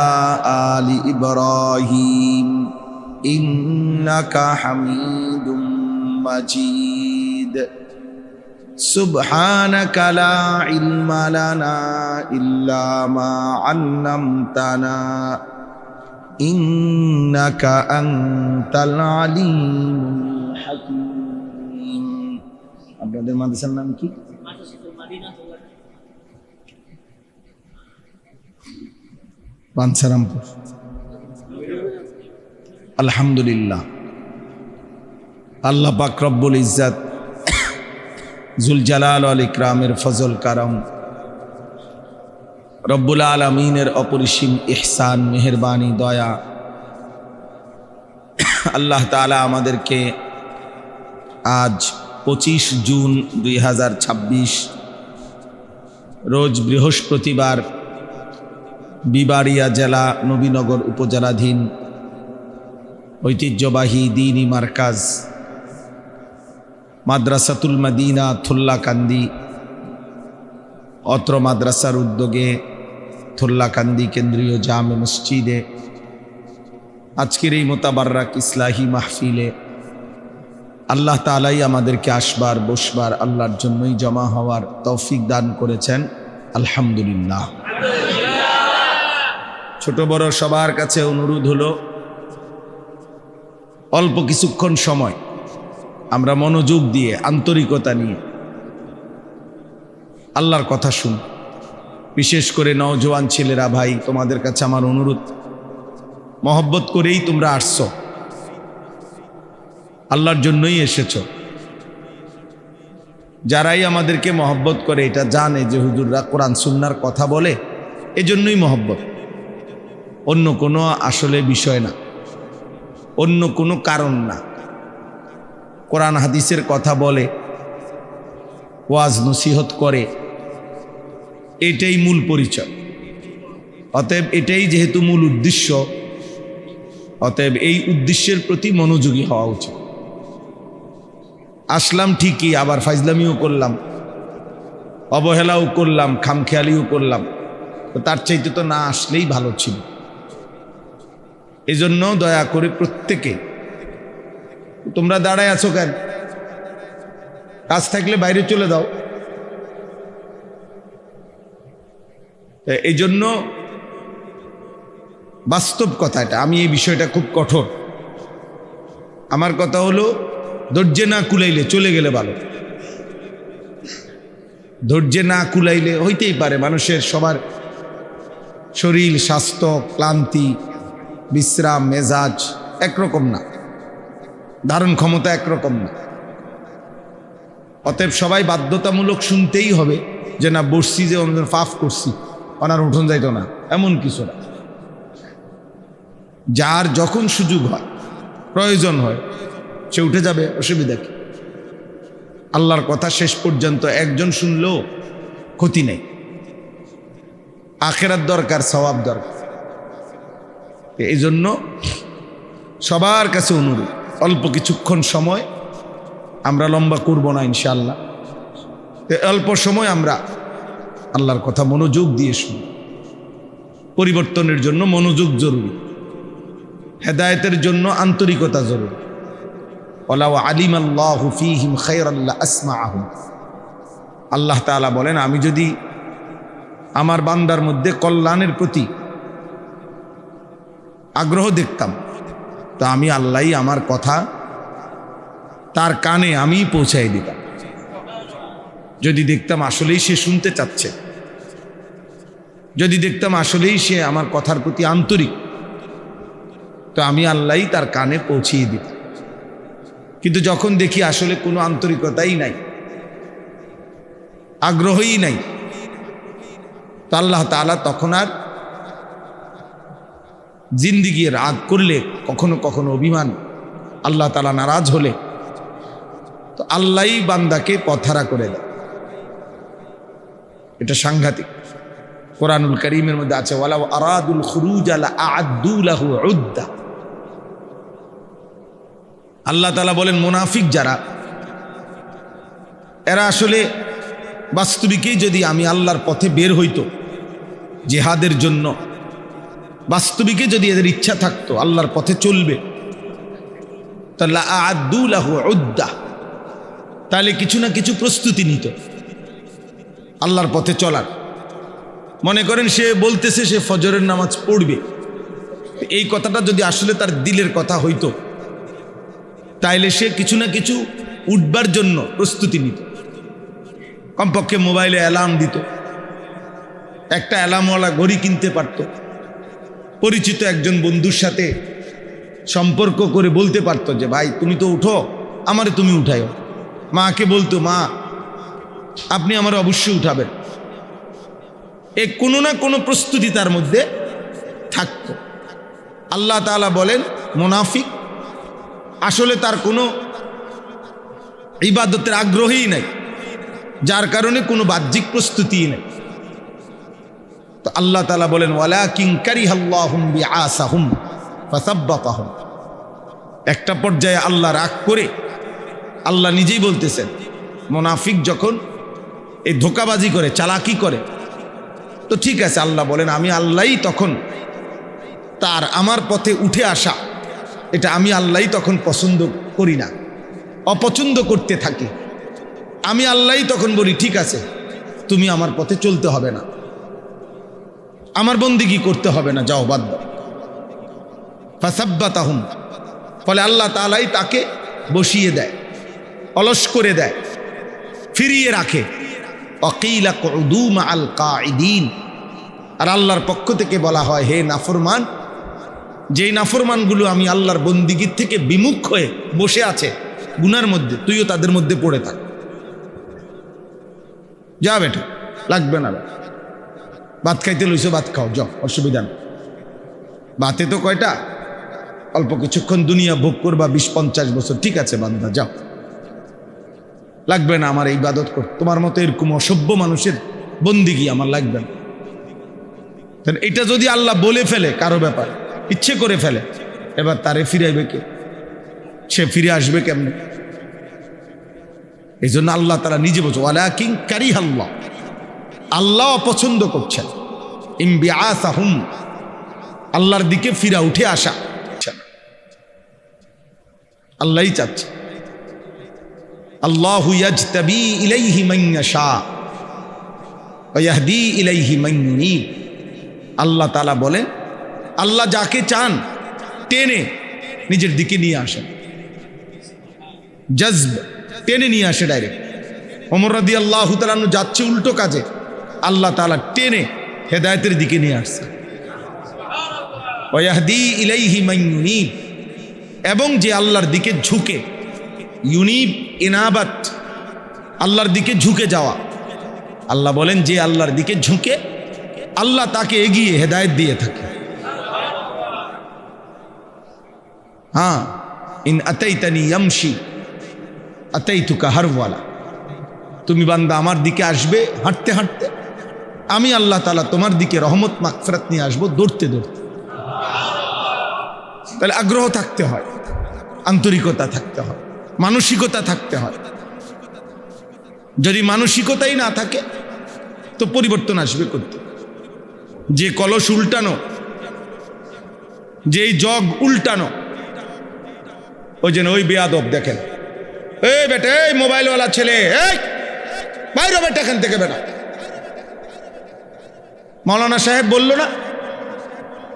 آل إبراهيم إنك حميد مجيد سبحانك لا علم لنا إلا ما علمتنا إنك أنت العليم الحكيم আপনাদের মাদ্রাসার নাম কি বাঞ্ছারামপুর আলহামদুলিল্লাহ আল্লাহ পাক রব্বুল ইজ্জত জুল জালাল ওয়াল ইকরামের ফজল কারম রব্বুল আলামিনের অপরিসীম ইহসান মেহেরবানি দয়া আল্লাহ তাআলা আমাদেরকে আজ 25 জুন 2026 রোজ বৃহস্পতিবার বিবাড়িয়া জেলা নবীনগর উপজেলাধীন ঐতিহ্যবাহী দ্বীনি মার্কাজ মাদ্রাসাতুল মদিনা থুল্লাকান্দি অত্র মাদ্রাসার উদ্যোগে থুল্লাকান্দি কেন্দ্রীয় জামে মসজিদে আজকের এই মোতাবাররাক ইসলাহি মাহফিলে আল্লাহ তাআলাই আমাদেরকে আসবার বসবার আল্লাহর জন্যই জমা হওয়ার তৌফিক দান করেছেন আলহামদুলিল্লাহ। ছোট বড় সবার কাছে অনুরোধ হলো অল্প কিছুক্ষণ সময় আমরা মনোযোগ দিয়ে আন্তরিকতা নিয়ে আল্লাহর কথা শুন। বিশেষ করে নওজোয়ান ছেলেরা ভাই, তোমাদের কাছে আমার অনুরোধ, মহব্বত করেই তোমরা আসছো, আল্লাহর জন্যই এসেছো। যারাই আমাদেরকে মহব্বত করে এটা জানে যে হুজুররা কোরআন সুন্নাহর কথা বলে, এজন্যই মহব্বত, অন্য কোনো আসলে বিষয় না, অন্য কোনো কারণ না। কোরআন হাদিসের কথা বলে, ওয়াজ নসিহত করে, এটাই মূল পরিচয়। অতএব এটাই যেহেতু মূল উদ্দেশ্য, অতএব এই উদ্দেশ্যের প্রতি মনোযোগী হওয়া উচিত। আসলাম ঠিকই, আবার ফাইজলামিও করলাম, অবহেলাও করলাম, খামখেয়ালিও করলাম, তো তার চাইতে তো না আসলেই ভালো ছিল। এজন্য দয়া করে প্রত্যেকে, তোমরা দাঁড়ায় আছো কেন? কাজ থাকলে বাইরে চলে দাও। এই জন্য বাস্তব কথা এটা, আমি এই বিষয়টা খুব কঠোর। আমার কথা হলো ধৈর্যে না কুলাইলে চলে গেলে ভালো। ধৈর্যে না কুলাইলে হইতেই পারে মানুষের সবার শরীর স্বাস্থ্য ক্লান্তি বিশ্রাম মেজাজ একরকম না, ধারণ ক্ষমতা একরকম না। অতএব সবাই বাধ্যতামূলক শুনতেই হবে যে না বসছি যে অন্য ফাফ করছি ওনার উঠোন যাইতো না, এমন কিছু না। যার যখন সুযোগ হয় প্রয়োজন হয় সে উঠে যাবে, অসুবিধা কি? আল্লাহর কথা শেষ পর্যন্ত একজন শুনলেও ক্ষতি নেই। আখেরাত দরকার, সওয়াব দরকার। এই জন্য সবার কাছে অনুরোধ, অল্প কিছুক্ষণ সময়, আমরা লম্বা করব না ইনশাআল্লাহ। অল্প সময় আমরা আল্লাহর কথা মনোযোগ দিয়ে শুনি। পরিবর্তনের জন্য মনোযোগ জরুরি, হেদায়েতের জন্য আন্তরিকতা জরুরি। ওয়ালাউ আলিমাল্লাহু ফীহিম খায়রান লাআসমাআহুম। আল্লাহ তাআলা বলেন, আমি যদি আমার বান্দার মধ্যে কল্যাণের প্রতি আগ্রহ দেখতাম তো আমি আল্লাহই আমার কথা তার কানে আমি পৌঁছাই দিতাম। যদি দেখতাম আসলেই সে শুনতে চাচ্ছে, যদি দেখতাম আসলেই সে আমার কথার প্রতি আন্তরিক, তো আমি আল্লাহই তার কানে পৌঁছিয়ে দিতাম। কিন্তু যখন দেখি আসলে কোনো আন্তরিকতাই নাই, আগ্রহই নাই, তো আল্লাহ তাআলা তখন আর জিন্দিগি রাগ করলে, কখনো কখনো অভিমান, আল্লাহ তাআলা নারাজ হলে তো আল্লাহই বান্দাকে পথহারা করে দেয়। এটা সাংঘাতিক। কোরআনুল কারীমের মধ্যে আছে, ওয়ালাউ আরাদুল খুরুজ লা আ'আদ্দু লাহু উদ্দা। আল্লাহ তাআলা বলেন, মুনাফিক যারা, এরা আসলে বাস্তবিকই যদি আমি আল্লাহর পথে বের হইতো জিহাদের জন্য, বাস্তবিকে যদি এদের ইচ্ছা থাকতো আল্লাহর পথে চলবে, তা লা আ'আদ্দু লাহু উদ্দা, তাহলে কিছু না কিছু প্রস্তুতি নিত আল্লাহর পথে চলার। মনে করেন সে বলতেছে সে ফজরের নামাজ পড়বে, এই কথাটা যদি আসলে তার দিলের কথা হইতো তাইলে সে কিছু না কিছু উঠবার জন্য প্রস্তুতি নিত। কমপক্ষে মোবাইলে অ্যালার্ম দিত, একটা অ্যালার্মওয়ালা ঘড়ি কিনতে পারত, পরিচিত একজন বন্ধুর সাথে সম্পর্ক করে বলতে পারতো যে ভাই তুমি তো উঠো, আমারে তুমি উঠাইও। মাকে বলতো, মা আপনি আমার অবশ্যই উঠাবেন। এ কোনো না কোনো প্রস্তুতি তার মধ্যে থাকতো। আল্লাহ তাআলা বলেন, মুনাফিক আসলে তার কোনো ইবাদতের আগ্রহই নাই, যার কারণে কোনো বাহ্যিক প্রস্তুতিই নেই। তো আল্লাহ তাআলা বলেন, ওয়ালাকিন কারিহাল্লাহুম বিআসাহুম ফাসাব্বাতাহুম। একটা পর্যায়ে আল্লাহ রাগ করে, আল্লাহ নিজেই বলতেছেন, মুনাফিক যখন এই ধোঁকাবাজি করে, চালাকি করে, তো ঠিক আছে, আল্লাহ বলেন আমি আল্লাহই তখন তার আমার পথে উঠে আসা, এটা আমি আল্লাহই তখন পছন্দ করি না, অপছন্দ করতে থাকি। আমি আল্লাহই তখন বলি ঠিক আছে তুমি আমার পথে চলতে হবে না, আমার বন্দেগী করতে হবে না, যাও বাদ দাও। ফাসাব্বাতাহুম, ফলে আল্লাহ তাআলাই তাকে বসিয়ে দেয়, অলস করে দেয়, ফিরিয়ে রাখে। ওয়াকিলা কুদু মাআল কাঈদিন। আর আল্লাহর পক্ষ থেকে বলা হয়, হে নাফরমান, যেই নাফরমানগুলো আমি আল্লাহর বন্দিগির থেকে বিমুখ হয়ে বসে আছে গুনার মধ্যে, তুইও তাদের মধ্যে পড়ে থাক। যা বেটা, লাগবে না, ভাত খাইতে লইছো ভাত খাও, যাও, অসুবিধা নেই। ভাতে তো কয়টা, অল্প কিছুক্ষণ দুনিয়া ভোগ করবা 20-50 বছর, ঠিক আছে বান্দা যাও, লাগবে না আমার এই ইবাদত কর, তোমার মতো এরকম অসভ্য মানুষের বন্দিগি আমার লাগবে না। এটা যদি আল্লাহ বলে ফেলে কারো ব্যাপার, ইচ্ছে করে ফেলে, এবার তারে ফিরাইবে কে? সে ফিরে আসবে কেমনে? এই জন্য আল্লাহ তাআলা নিজে বলছে, ওয়ালাকিন কারিহাল্লাহ, আল্লাহ অপছন্দ করছেন, ইমবিআসাহুম, আল্লাহর দিকে ফিরা উঠে আসা আল্লাহই চাচ্ছে। আল্লাহু ইয়াজতাবি ইলাইহি মান ইয়াশা ওয়া ইয়াহদি ইলাইহি মান ইউনীব। আল্লাহ তাআলা বলেন, আল্লাহ যাকে চান টেনে নিজের দিকে নিয়ে আসেন, জজব টেনে নিয়ে আসে ডাইরেক্ট। ওমর রাদিয়াল্লাহু তাআলা আনহু যাচ্ছে উল্টো কাজে, আল্লাহ তাআলা টেনে হেদায়েতের দিকে নিয়ে আসছে। ওয়াহদি ইলাইহি মান ইউনিব, এবং যে আল্লাহর দিকে ঝুঁকে, ইউনিব ইনাবাত, আল্লাহর দিকে ঝুঁকে যাওয়া। আল্লাহ বলেন যে আল্লাহর দিকে ঝুঁকে আল্লাহ তাকে এগিয়ে হেদায়েত দিয়ে থাকে। হ্যাঁ, ইন আতাইতানি ইয়ামশি আতাইতুকা হারওয়ালা, তুমি বান্দা আমার দিকে আসবে হাঁটতে হাঁটতে, আমি আল্লাহ তাআলা তোমার দিকে রহমত মাগফিরাত নিয়ে আসবো দৌড়তে দৌড়তে। তাহলে আগ্রহ থাকতে হয়, আন্তরিকতা থাকতে হয়, মানসিকতা থাকতে হয়। যদি মানসিকতাই না থাকে তো পরিবর্তন আসবে করতে। যে কলস উল্টানো, যেই জগ উল্টানো, ওই যেন ওই বেয়াদব দেখেন, এই বেটা, এই মোবাইলওয়ালা ছেলে, এই বাইরে বেটা এখান থেকে বেটা। মাওলানা সাহেব বলল না,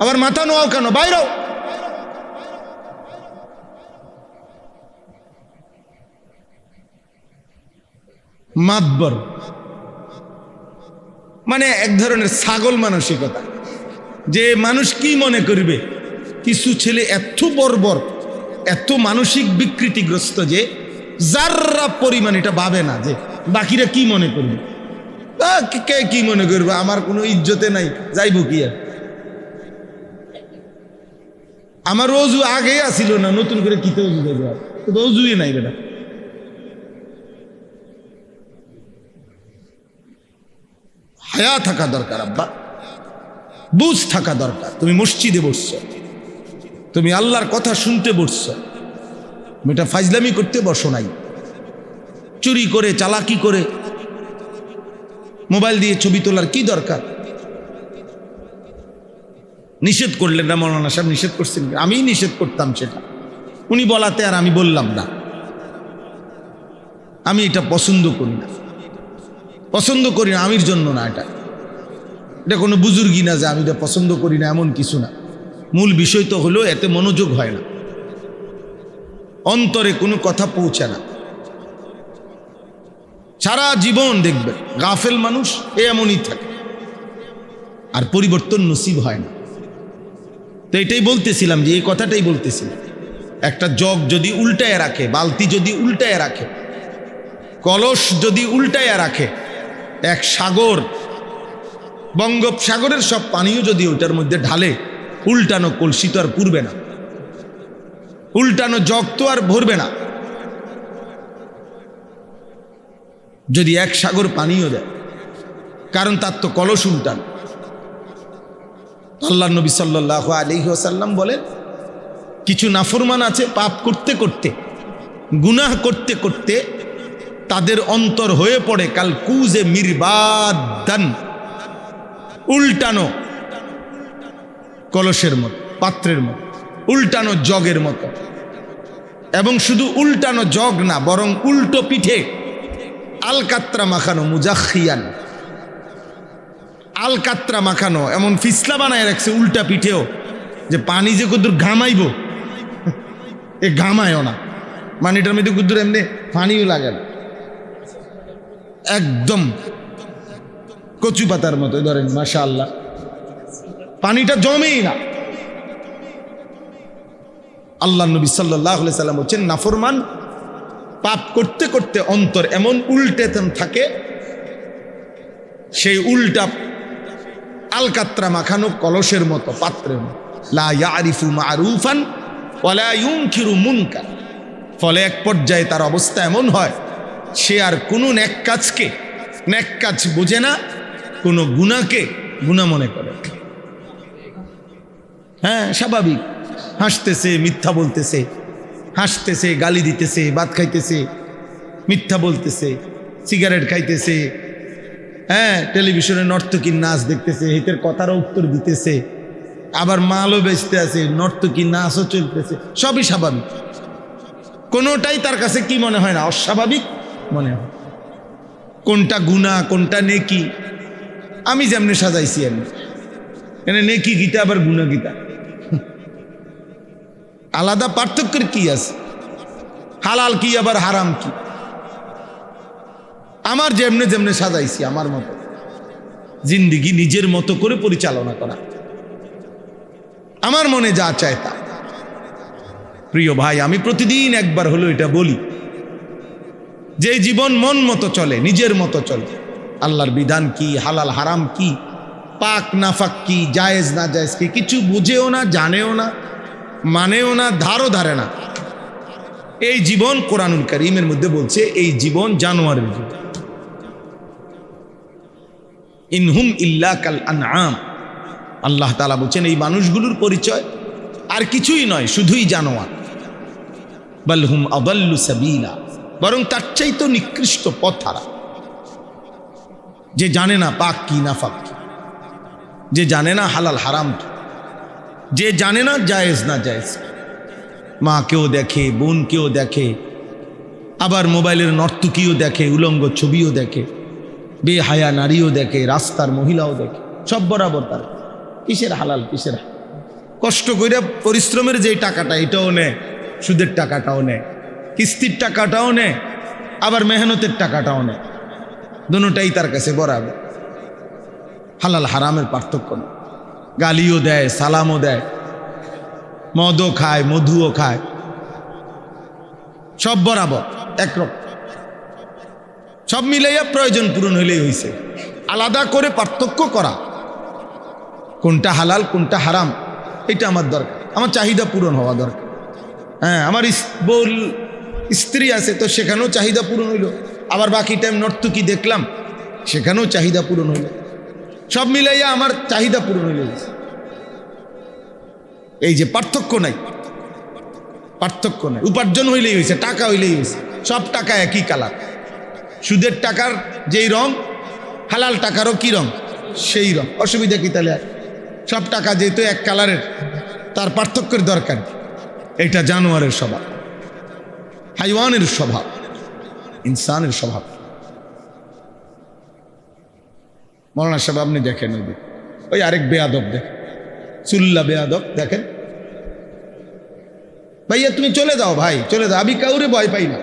আবার মাথা নোয়াও কেন, বাইরেও। মাতবর মানে এক ধরনের ছাগল মানসিকতা, যে মানুষ কি মনে করবে। কিছু ছেলে এত বর্বর, এত মানসিক বিকৃতিগ্রস্ত যে যাররা পরিমাণ এটা ভাবে না যে বাকিরা কি মনে করবে। কে কি মনে করবে, আমার কোনো ইজ্জতে নাই, যাইব কি আর। আমার অজু আগে আসিল না, নতুন করে কিতে অজু দেবে, অজুই নাই বেটা। হায়া থাকা দরকার আব্বা, বুঝ থাকা দরকার। তুমি মসজিদে বসছো, তুমি আল্লাহর কথা শুনতে বসছো, এটা ফাজলামি করতে বসো নাই। চুরি করে, চালাকি করে, মোবাইল দিয়ে ছবি তোলার কি দরকার? নিষেধ করলেন না মাওলানা সাহেব, নিষেধ করছেন, আমি নিষেধ করতাম সেটা, উনি বলাতে আর আমি বললাম না। আমি এটা পছন্দ করি না, পছন্দ করি না আমির জন্য না, এটা কোনো বুজুর্গি না যে আমি এটা পছন্দ করি না, এমন কিছু না। মূল বিষয় তো হলো এতে মনোযোগ হয় না, অন্তরে কোনো কথা পৌঁছে না। সারা জীবন দেখবে গাফেল মানুষ এমনই থাকে, আর পরিবর্তন নসিব হয় না। তো এটাই বলতেছিলাম, যে এই কথাটাই বলতেছিলাম, একটা জগ যদি উল্টায় রাখে, বালতি যদি উল্টায় রাখে, কলস যদি উল্টায় রাখে, এক সাগর, বঙ্গোপসাগরের সব পানিও যদি ওটার মধ্যে ঢালে, উল্টানো কলসি তো আর পুরবে না, উল্টানো জগ তো আর ভরবে না। যদি এক সাগর পানিও দেয়, কারণ তার তো কলস উল্টানো। আল্লাহর নবী সাল্লাল্লাহু আলাইহি ওয়াসাল্লাম বলেন, কিছু নাফরমান আছে পাপ করতে করতে, গুনাহ করতে করতে তাদের অন্তর হয়ে পড়ে কাল কুজে মিরবাদান, উল্টানো কলসের মতো, পাত্রের মতো, উল্টানো জগের মতো। এবং শুধু উল্টানো জগ না, বরং উল্টো পিঠে আলকাত্রা মাখানো, মুজাখিয়ান, আলকাত্রা মাখানো, এমন ফিসলা বানায় রাখছে উল্টা পিঠেও, যে পানি যে কদ্দুর ঘামাইব, এ ঘামায়ও না, মানে এটার মধ্যে কদ্দুর এমনি পানিও লাগে না, একদম কচু পাতার মতো ধরেন, মাশাআল্লাহ, পানিটা জমেই না। আল্লাহ নবী সাল্লাল্লাহু আলাইহি সাল্লাম বলছেন, নাফরমান পাপ করতে করতে অন্তর এমন উল্টে থাকে, সেই উল্টা আলকাত্রা মাখানো কলসের মতো, পাত্রের মতো। লা ইয়ারিফু মারুফান ওয়ালা ইউনকিরু মুনকার। ফলে এক পর্যায়ে তার অবস্থা এমন হয়, সে আর কোনো নেক কাজকে নেক কাজ বোঝে না, কোনো গুনাহকে গুনাহ মনে করে। হ্যাঁ, স্বাভাবিক, হাসতেছে, মিথ্যা বলতেছে, হাসতেছে, গালি দিতেছে, ভাত খাইতেছে, মিথ্যা বলতেছে, সিগারেট খাইতেছে, হ্যাঁ, টেলিভিশনে নর্তকীর নাচ দেখতেছে, হিতের কথারও উত্তর দিতেছে, আবার মালও বেচতে আছে, নর্তকীর নাচও চলতেছে, সবই স্বাভাবিক। কোনোটাই তার কাছে কি মনে হয় না, অস্বাভাবিক মনে হয়। কোনটা গুনাহ, কোনটা নেকি, আমি যেমনি সাজাইছি, এমনি এনে নেকি গীতা আবার গুনাহ গীতা, আলাদা পার্থক্যের কি আছে? হালাল কি আবার হারাম কি? আমার যেমনে যেমনে সাজাইছি আমার মতো জিন্দিগি নিজের মতো করে পরিচালনা করা, আমার মনে যা চায় তা। প্রিয় ভাই, আমি প্রতিদিন একবার হলো এটা বলি, যে জীবন মন মতো চলে, নিজের মতো চলে, আল্লাহর বিধান কি, হালাল হারাম কি, পাক নাফাক কি, জায়েজ না জায়েজ কি, কিছু বুঝেও না, জানেও না, মানেও না, ধারও ধারে না। এই জীবন কোরআনুল কারীমের মধ্যে বলছে এই জীবন জানোয়ারের জীবন। ইনহুম ইল্লা কাল আনআম, আল্লাহ তাআলা বলছেন এই মানুষগুলোর পরিচয় আর কিছুই নয়, শুধুই জানোয়ার। বাল হুম আদাল্লু সাবিলা, বরং তার চাইতে নিকৃষ্ট পথ হারা। যে জানে না পাক কি নাফাক কি, যে জানে না হালাল হারাম কি, যে জানে না জায়েজ না জায়েজ, মা কেউ দেখে, বোন কেউ দেখে, আবার মোবাইলের নর্তকীও দেখে, উলঙ্গ ছবিও দেখে, বেহায়া নারীও দেখে, রাস্তার মহিলাও দেখে, সব বরাবর তার। কিসের হালাল কিসের হারাম? কষ্ট করে পরিশ্রমের যে টাকাটা এটাও নেয়, সুদের টাকাটাও নেয়, কিস্তির টাকাটাও নেয়, আবার মেহনতের টাকাটাও নেয়, দুটোটাই তার কাছে বরাবর। হালাল হারামের পার্থক্য নেই। গালিও দেয়, সালামও দেয়, মদও খায়, মধুও খায়, সব বরাবর একরকম। সব মিলাইয়া প্রয়োজন পূরণ হইলেই হইছে। আলাদা করে পার্থক্য করা, কোনটা হালাল কোনটা হারাম, এটা আমার দরকার। আমার চাহিদা পূরণ হওয়া দরকার। হ্যাঁ, আমার বউ স্ত্রী আছে, তো সেখানেও চাহিদা পূরণ হইল। আবার বাকি টাইম নর্তকী দেখলাম, সেখানেও চাহিদা পূরণ হইল। সব মিলাইয়া আমার চাহিদা পূরণ হইল। এই যে পার্থক্য নাই, পার্থক্য নাই। উপার্জন হইলেই হয়েছে, টাকা হইলেই হয়েছে, সব টাকা একই কালার। সুদের টাকার যেই রং, হালাল টাকারও কি রং, সেই রং। অসুবিধা কি তাহলে? সব টাকা যেহেতু এক কালারের, তার পার্থক্যের দরকার। এটা জানোয়ারের স্বভাব, হাইওয়ানের স্বভাব, ইনসানের স্বভাব। মৌলানা সাহেব আপনি দেখেন, ওই আরেক বেয়াদব দেখেন, চুল্লা বেয়াদব দেখেন। ভাইয়া তুমি চলে যাও, ভাই চলে যাও, আমি কাউরে ভয় পাই না।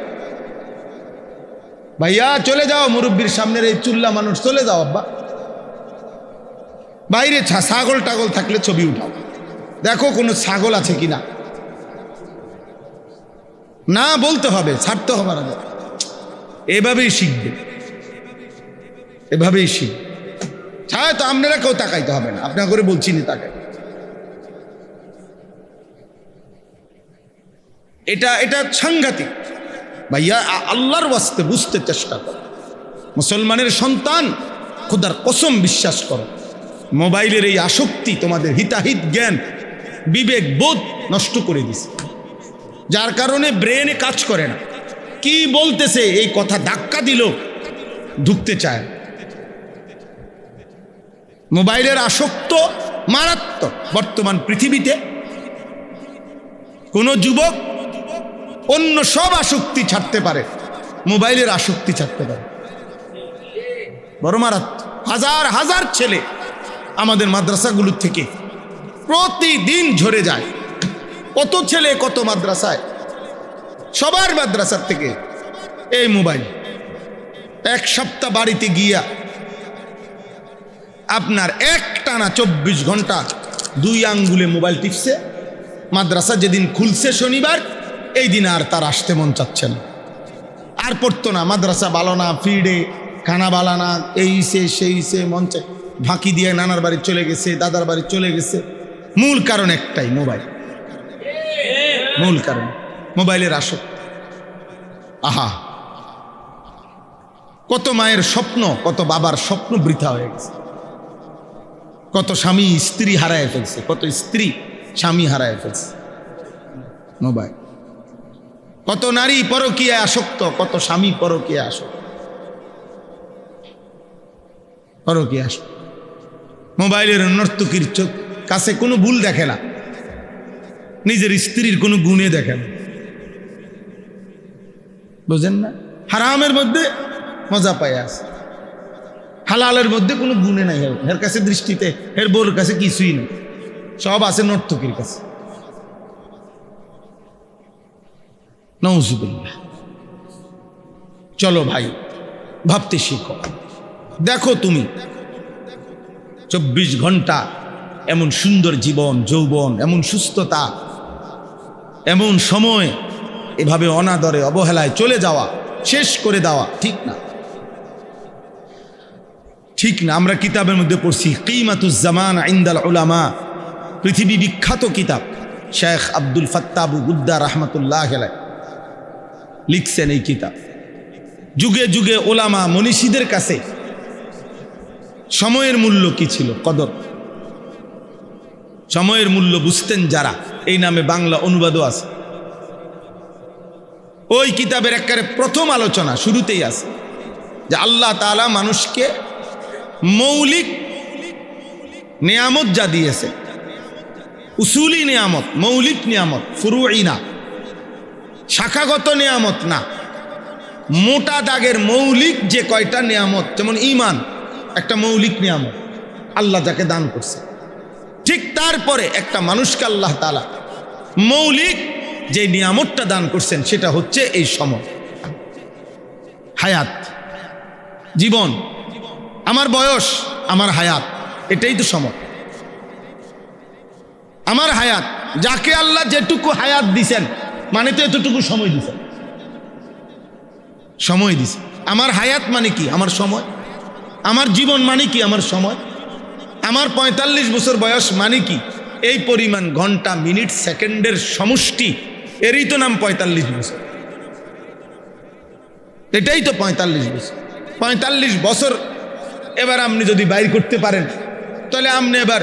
ভাইয়া চলে যাও, মুরব্বীর সামনের এই চুল্লা মানুষ, চলে যাও আব্বা। বাইরে ছাগল টাগল থাকলে ছবি উঠাও, দেখো কোনো ছাগল আছে কিনা। না বলতে হবে, ছাড়তে হবে না। এভাবেই শিখবে, এভাবেই শিখবে। ছাড়া তো আপনারা কেউ তাকাইতে হবে না, আপনার করে বলছি না তাকাই। এটা সাংঘাতিক। ভাইয়া আল্লাহর ওয়াস্তে বুঝতে চেষ্টা করো। মুসলমানের সন্তান, খোদার কসম বিশ্বাস করো, মোবাইলের এই আসক্তি তোমাদের হিতাহিত জ্ঞান, বিবেক বোধ নষ্ট করে দিছে, যার কারণে ব্রেনে কাজ করে না। কি বলতেছে এই কথা ধাক্কা দিল, ঢুকতে চায়। মোবাইলের আসক্ত মারাত্মক। বর্তমান পৃথিবীতে কোন যুবক অন্য সব আসক্তি ছাড়তে পারে, মোবাইলের আসক্তি ছাড়তে পারে, বড় মারাত্মক। হাজার হাজার ছেলে আমাদের মাদ্রাসাগুলোর থেকে প্রতিদিন ঝরে যায়। কত ছেলে কত মাদ্রাসায়, সবার মাদ্রাসার থেকে এই মোবাইল। এক সপ্তাহ বাড়িতে গিয়া আপনার একটানা 24 ঘন্টা 2 আঙ্গুলে মোবাইল টিপছে। মাদ্রাসা যেদিন খুলছে শনিবার, এই দিন আর তার আসতে মন চাচ্ছে না, আর পড়তো না। মাদ্রাসা ভালো না, ফিডে খানা ভালো না, এই সে সেই সে, মন চায় ফাঁকি দিয়ে নানার বাড়ি চলে গেছে, দাদার বাড়ি চলে গেছে। মূল কারণ একটাই, মোবাইল। মূল কারণ মোবাইলের আসক্তি। আহা, কত মায়ের স্বপ্ন, কত বাবার স্বপ্ন বৃথা হয়ে গেছে। কত স্বামী স্ত্রী হারায় ফেলছে, কত স্ত্রী স্বামী হারায় ফেলছে মোবাইল। কত নারী পরকীয়ায় আসক্ত, কত স্বামী পরকীয়ায় আসক্ত, পরকীয়ায় আসক্ত। মোবাইলের নর্তকীর চোখ কাছে কোনো ভুল দেখে না, নিজের স্ত্রীর কোনো গুণে দেখে না। বুঝেন না? হারামের মধ্যে মজা পায় আছে, হালালের মধ্যে কোনো গুণে নাই। এর কাছে দৃষ্টিতে এর বউর কাছে কিছুই নেই, সব আছে নর্তকীর কাছে। নাউজুবিল্লাহ। চলো ভাই, ভাবতে শিখো। দেখো তুমি 24 ঘন্টা এমন সুন্দর জীবন, যৌবন, এমন সুস্থতা, এমন সময় এভাবে অনাদরে অবহেলায় চলে যাওয়া, শেষ করে দেওয়া ঠিক না, ঠিক না। আমরা কিতাবের মধ্যে পড়ছি কিমাতুজ জামান ইনদাল উলামা, পৃথিবী বিখ্যাত কিতাব শেখ আব্দুল ফাত্তাহ আবু গুদ্দা রহমতুল্লাহ আলাইহি লিখছেন এই কিতাব। যুগে যুগে ওলামা মনীষীদের কাছে সময়ের মূল্য কি ছিল, কদর, সময়ের মূল্য বুঝতেন যারা, এই নামে বাংলা অনুবাদও আছে। ওই কিতাবের একেবারে প্রথম আলোচনা শুরুতেই আছে যে আল্লাহ তাআলা মানুষকে মৌলিক নিয়ামত যা দিয়েছে, উসুলি নিয়ামত, মৌলিক নিয়ামত, ফুরুই না, শাখাগত নিয়ামত না, মোটা দাগের মৌলিক যে কয়টা নিয়ামত, যেমন ঈমান একটা মৌলিক নিয়ামত আল্লাহ যাকে দান করছে, ঠিক তারপরে একটা মানুষকে আল্লাহ তাআলা মৌলিক যে নিয়ামতটা দান করছেন সেটা হচ্ছে এই সময়, হায়াত, জীবন, আমার বয়স, আমার হায়াত, এটাই তো সময়। আমার হায়াত, যাকে আল্লাহ যেটুকু হায়াত দিছেন মানে তো এতটুকু সময় দিছেন, সময় দিছে। আমার হায়াত মানে কি? আমার সময়। আমার জীবন মানে কি? আমার সময়। আমার 45 বছর বয়স মানে কি? এই পরিমাণ ঘন্টা, মিনিট, সেকেন্ডের সমষ্টি, এরই তো নাম 45 বছর। এটাই তো 45 বছর। 45 বছর এবার আপনি যদি বাইর করতে পারেন তাহলে আপনি এবার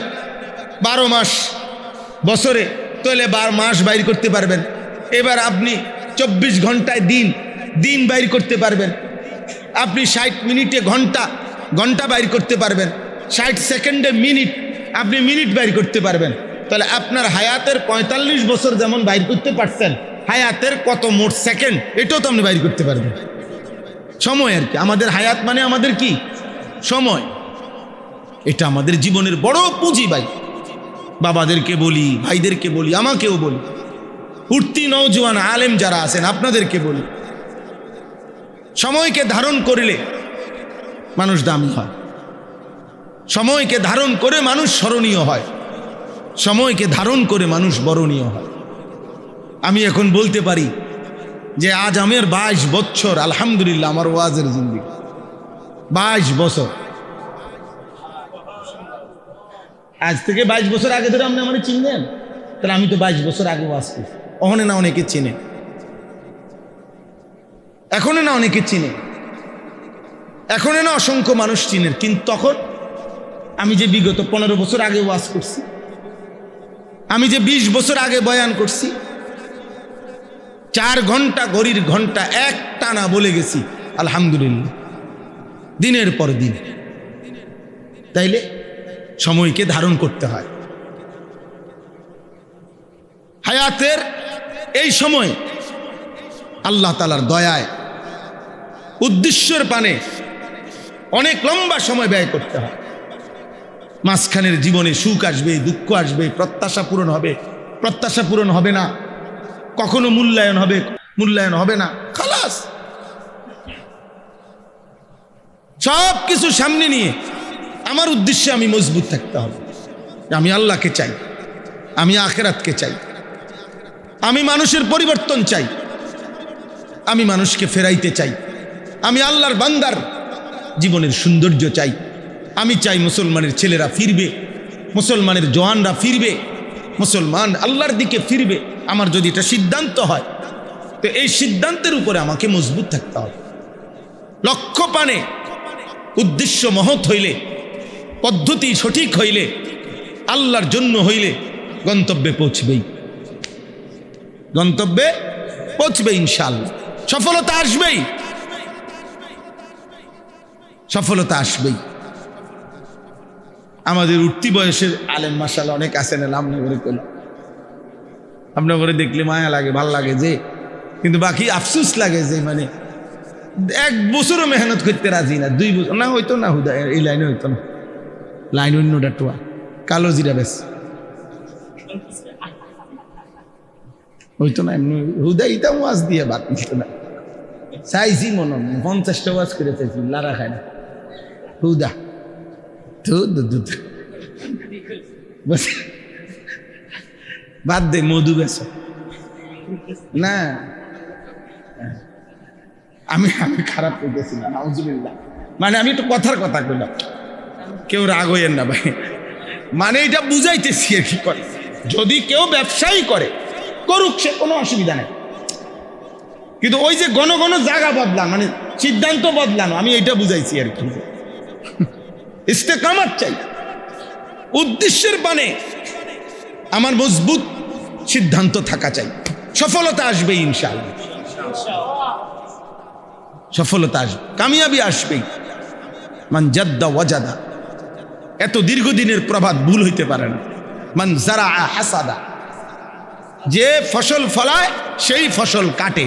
12 মাস বছরে, তাহলে 12 মাস বাইর করতে পারবেন। এবার আপনি 24 ঘন্টায় দিন, দিন বাইর করতে পারবেন। আপনি 60 মিনিটে ঘন্টা, ঘন্টা বাইর করতে পারবেন। 60 সেকেন্ডে মিনিট, আপনি মিনিট বাইর করতে পারবেন। তাহলে আপনার হায়াতের 45 বছর যেমন বাইর করতে পারছেন, হায়াতের কত মোট সেকেন্ড এটাও তো আপনি বাইর করতে পারবেন। সময় আর কি, আমাদের হায়াত মানে আমাদের কি? সময়। এটা আমাদের জীবনের বড় পুঁজি ভাই। বাবাদেরকে বলি, ভাইদেরকে বলি, আমাকেও বলি, উঠতি নওজোয়ান আলেম যারা আছেন আপনাদেরকে বলি, সময়কে ধারণ করলে মানুষ দামি হয়, সময়কে ধারণ করে মানুষ স্মরণীয় হয়, সময়কে ধারণ করে মানুষ বরণীয় হয়। আমি এখন বলতে পারি যে আজ আমার 22 বছর, আলহামদুলিল্লাহ, আমার ওয়াজের জিন্দেগি 22 বছর। আজ থেকে 22 বছর আগে ধরে আপনি আমার চিনলেন, তাহলে আমি তো 22 বছর আগে ওয়াজ করি। ওখানে না অনেকে চিনে, এখনো না অনেকে চিনে, এখনো না অসংখ্য মানুষ চিনেন। কিন্তু তখন আমি যে বিগত 15 বছর আগে ওয়াজ করছি, আমি যে 20 বছর আগে বয়ান করছি, 4 ঘন্টা ঘড়ির ঘন্টা এক টানা বলে গেছি আলহামদুলিল্লাহ, দিনের পর দিন। তাইলে সময়কে ধারণ করতে হয়। হায়াতের এই সময় আল্লাহ তাআলার দয়ায়, উদ্দেশ্যের পানে অনেক লম্বা সময় ব্যয় করতে হয়। মাঝখানের জীবনে সুখ আসবে, দুঃখ আসবে, প্রত্যাশা পূরণ হবে, প্রত্যাশা পূরণ হবে না, কখনো মূল্যায়ন হবে, মূল্যায়ন হবে না, খালাস। সব কিছু সামনে নিয়ে আমার উদ্দেশ্যে আমি মজবুত থাকতে হবে। আমি আল্লাহকে চাই, আমি আখিরাতকে চাই, আমি মানুষের পরিবর্তন চাই, আমি মানুষকে ফেরাইতে চাই, আমি আল্লাহর বান্দার জীবনের সৌন্দর্য চাই। আমি চাই মুসলমানের ছেলেরা ফিরবে, মুসলমানের জওয়ানরা ফিরবে, মুসলমান আল্লাহর দিকে ফিরবে। আমার যদি এটা সিদ্ধান্ত হয়, তো এই সিদ্ধান্তের উপরে আমাকে মজবুত থাকতে হবে। লক্ষ্য পানে, উদ্দেশ্য মহৎ হইলে, পদ্ধতি সঠিক হইলে, আল্লাহর জন্য হইলে গন্তব্যে পৌঁছবেই, গন্তব্যে পৌঁছবে ইনশাআল্লাহ। সফলতা আসবেই, সফলতা আসবেই। আমাদের উঠতি বয়সের আলেম মাশাআল্লাহ অনেক আছেন, আপনার ঘরে কইল, আপনার ঘরে দেখলে মায়া লাগে, ভাল লাগে যে, কিন্তু বাকি আফসোস লাগে যে মানে 1 বছরও মেহনত করতে রাজি না, 2 বছর না হইতো না, হুদা এই লাইনে হইতো না, লাইন অন্যটা টোয়া কালো জিরা বেশ হইতো না এমনি হুদাইটা ওয়াজ দিয়ে বাদ দিত না। চাইছি মনে 50টা ওয়াজ করে চাইছি, লারা খায় না হুদা দুধ বাদ দে, মধু বেশ না। আমি খারাপ করতেছি না, নাউজুবিল্লাহ। মানে আমি একটু কথার কথা কইলাম, কেউ রাগ হইয়েন না ভাই, মানে এটা বুঝাইতেছি আর কি। করে যদি কেউ ব্যবসায়ী করে করুক, সে কোনো অসুবিধা নেই, কিন্তু ওই যে ঘন ঘন জায়গা বদলান, মানে সিদ্ধান্ত বদলানো, আমি এটা বুঝাইছি আর কি। ইস্তেকামাত চাই, উদ্দেশ্যের পানে আমার মজবুত সিদ্ধান্ত থাকা চাই, সফলতা আসবে ইনশাআল্লাহ, সফলতা আসবে, কামিয়াবি আসবেই। মান জাদ্দা ওয়াজাদা, এত দীর্ঘদিনের প্রবাদ ভুল হইতে পারে না। মান জারা হাসাদা, যে ফসল ফলায় সেই ফসল কাটে।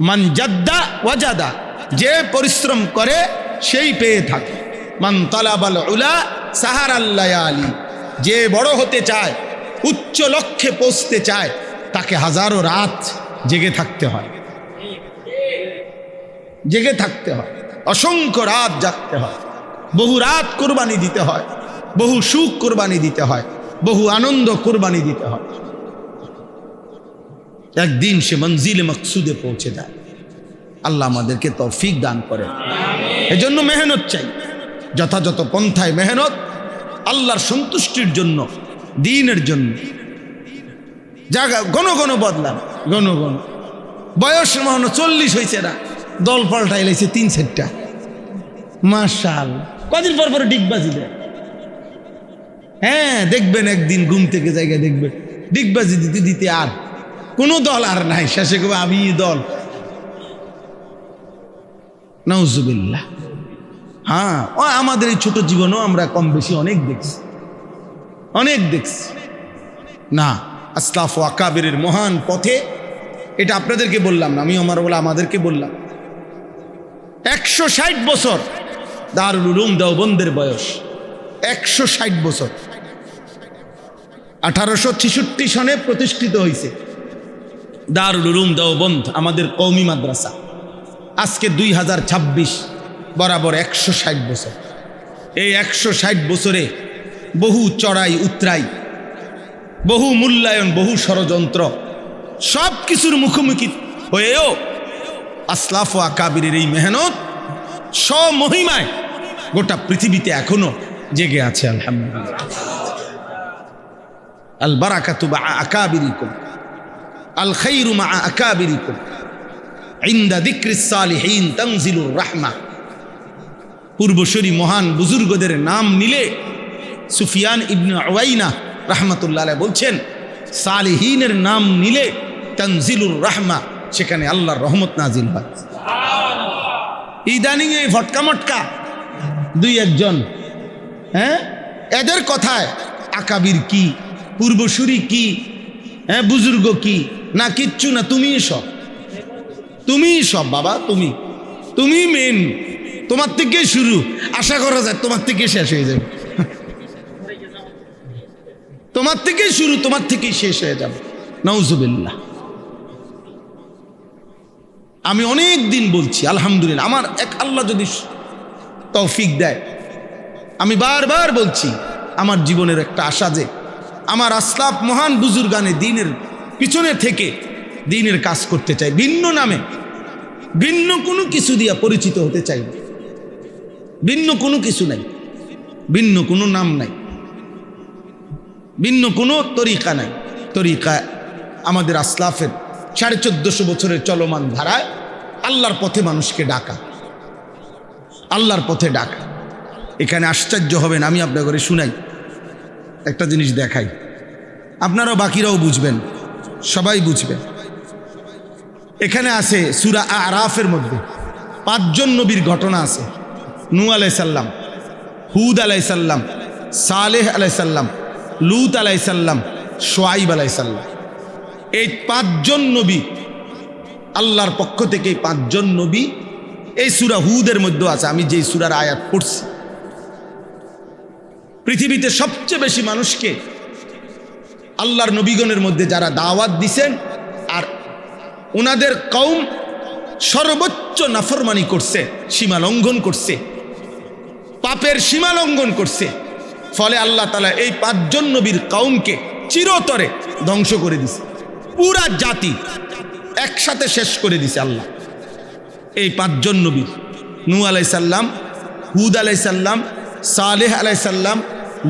মান জাদ্দা ওয়াজাদা, যে পরিশ্রম করে সেই পেয়ে থাকে। মান তালাবাল উলা সাহারাল লায়ালি, যে বড় হতে চায়, উচ্চ লক্ষ্যে পৌঁছতে চায়, তাকে হাজারো রাত জেগে থাকতে হয়, জেগে থাকতে হয়, অসংখ্য রাত জাগতে হয়, বহু রাত কোরবানি দিতে হয়, বহু সুখ কোরবানি দিতে হয়, বহু আনন্দ কোরবানি দিতে হয়। একদিন সে মঞ্জিলে মকসুদে পৌঁছে যায়। আল্লাহ আমাদেরকে তৌফিক দান করে। এজন্য মেহনত চাই, যথাযথ পন্থায় মেহনত, আল্লাহর সন্তুষ্টির জন্য, দ্বীনের জন্য। জায়গা ঘন ঘন বদলান, ঘন ঘন। বয়স মহান 40 হয়েছে না, দল পাল্টাই লাইছে 3-4টা, মাশাআল্লাহ। কদিন পর পর ডিগবাজি দেয়। হ্যাঁ, দেখবেন একদিন ঘুম থেকে জায়গা দেখবেন ডিগবাজি দিতে দিতে আর কোনো দল আর নাই, শেষে কবে আমি দল। নাউজুবিল্লাহ। হ্যাঁ, আমাদের এই ছোট জীবনেও আমরা কম বেশি অনেক দেখছি, অনেক দেখছি না। আসলাফ ও আকাবিরের মহান পথে, এটা আপনাদেরকে বললাম না, আমি আমার বলে আমাদেরকে বললাম। 160 বছর দারুল উলুম দেওবন্দের বয়স, 160 বছর। 1866 সনে প্রতিষ্ঠিত হয়েছে দারুল উলুম দেওবন্দ, আমাদের কওমি মাদ্রাসা। আজকে 2026, বরাবর 160 বছর। এই 160 বছরে বহু চড়াই উতরাই, বহু মূল্যায়ন, বহু ষড়যন্ত্র, সব কিছুর মুখোমুখি হয়েও আসলাফ ও আকাবিরের এই মেহনত স্বমহিমায় গোটা পৃথিবীতে এখনো জেগে আছে। আলহামদুলিল্লাহ। আল বারাকাতু মা আকাবিরিকুম, আল খাইরু মা আকাবিরিকুম, ইনদা যিকরিস সালিহিন তানজিলুর রাহমা। পূর্বসূরি মহান বুজুর্গদের নাম নিলে সুফিয়ান ইবনে উয়াইনা রাহমাতুল্লাহ আলাইহি বলছেন, সালিহিনের নাম নিলে তানজিলুর রাহমা, সেখানে আল্লাহর রহমত নাজিল হয়। ইদানিং এই ফটকা মটকা 2-1 হ্যাঁ, এদের কথায় আকাবির কি, পূর্বসূরি কি, হ্যাঁ বুজুর্গ কি, না কিচ্ছু না। তুমিই সব, তুমিই সব বাবা, তুমি মেন, তোমার থেকে শুরু। আশা করা যায় তোমার থেকে শেষ হয়ে যাবে, তোমার থেকে শুরু, তোমার থেকেই শেষ হয়ে যাবে। নাউজুবিল্লাহ। আমি অনেক দিন বলছি, আলহামদুলিল্লাহ, আমার এক আল্লাহ যদি তৌফিক দেয়, আমি বারবার বলছি, আমার জীবনের একটা আশা যে আমার আসলাফ মহান বুজুর্গানে দ্বীনের পিছনে থেকে দ্বীনের কাজ করতে চাই, ভিন্ন নামে, ভিন্ন কোনো কিছু দিয়া পরিচিত হতে চাই না। ভিন্ন কোনো কিছু নাই, ভিন্ন কোনো নাম নাই, ভিন্ন কোনো তরিকা নাই। তরিকা আমাদের আসলাফের 1450 বছরের চলমান ধারায় আল্লাহর পথে মানুষকে ডাকা, আল্লাহর পথে ডাকা। এখানে আশ্চর্য হবেন, আমি আপনার ঘরে শুনাই একটা জিনিস দেখাই, আপনারাও বাকিরাও বুঝবেন, সবাই বুঝবেন। এখানে আছে সূরা আরাফের মধ্যে 5 জন নবীর ঘটনা আছে। নূহ আলাইহিস সালাম, হুদ আলাইহিস সালাম, সালেহ আলাইহিস সালাম, লূত আলাইহিস সালাম, শুআইব আলাইহিস সালাম। এই 5 জন নবী আল্লাহর পক্ষ থেকে, 5 জন নবী এই সূরা হুদের মধ্যে আছে। আমি যেই সূরার আয়াত পড়ছি, পৃথিবীতে সবচেয়ে বেশি মানুষকে আল্লাহর নবীগণের মধ্যে যারা দাওয়াত দিছেন, আর ওনাদের কওম সর্বোচ্চ নাফরমানি করছে, সীমা লঙ্ঘন করছে, পাপের সীমা লঙ্ঘন করছে। ফলে আল্লাহ তাআলা এই 5 জন নবীর কওমকে চিরতরে ধ্বংস করে দিছে, পুরা জাতি একসাথে শেষ করে দিছে আল্লাহ। এই 5 জন নবী, নূহ আলাইহিস সালাম, হুদ আলাইহিস সালাম, সালেহ আলাইহিস সালাম,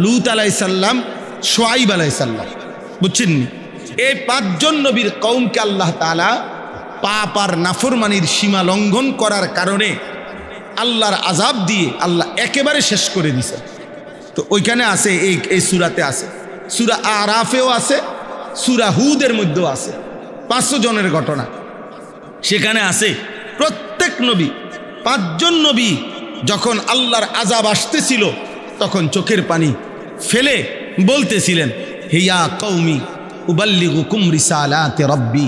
লূত আলাইহিস সালাম, শুআইব আলাইহিস সালাম, বুঝছেন? এই 5 জন নবীর কওমকে আল্লাহ তাআলা পাপ আর নাফরমানির সীমা লঙ্ঘন করার কারণে আল্লাহর আযাব দিয়ে আল্লাহ একেবারে শেষ করে দিছে। তো ওইখানে আছে, এই সূরাতে আছে, সূরা আরাফেও আছে, সূরা হুদের মধ্যেও আছে, 500 জনের ঘটনা সেখানে আছে। প্রত্যেক নবী, 5 জন নবী যখন আল্লাহর আযাব আসতেছিল তখন চোখের পানি ফেলে বলতেছিলেন, হিয়া কওমি উবাল্লিগুকুম রিসালাতি রাব্বি,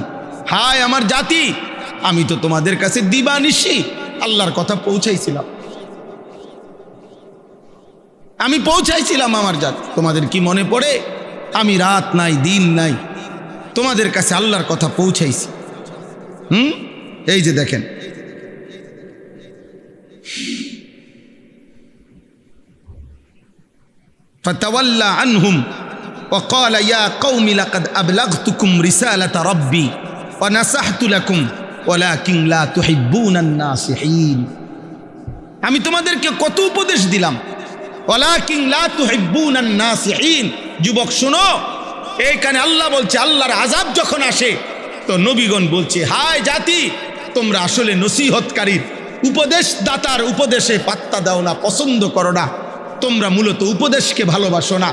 হায় আমার জাতি, আমি তো তোমাদের কাছে দিবানিশি আল্লাহর কথা পৌঁছাইছিলাম, আমি পৌঁছাইছিলাম আমার জাতি। তোমাদের কি মনে পড়ে? আমি রাত নাই দিন নাই তোমাদের কাছে আল্লাহর কথা পৌঁছাইছি। এই যে দেখেন, ফাতাওয়াল্লা আনহুম ওয়া ক্বালা ইয়া কওমি লাকাদ আবলাগতুকুম রিসালাতা রাব্বি ওয়া নাসাহতু লাকুম ওয়ালাকিন লা তুহিব্বুনান নাসিহিন। আমি তোমাদেরকে কত উপদেশ দিলাম, ওয়ালাকিন লা তুহিব্বুনান নাসিহিন। যুবক শোনো, এইখানে আল্লাহ বলছে আল্লাহর আযাব যখন আসে তো নবীগণ বলছে, হায় জাতি, তোমরা আসলে নসিহতকারীর, উপদেশদাতার উপদেশে পাত্তা দাও না, পছন্দ করো না, তোমরা মূলত উপদেশকে ভালোবাসো না,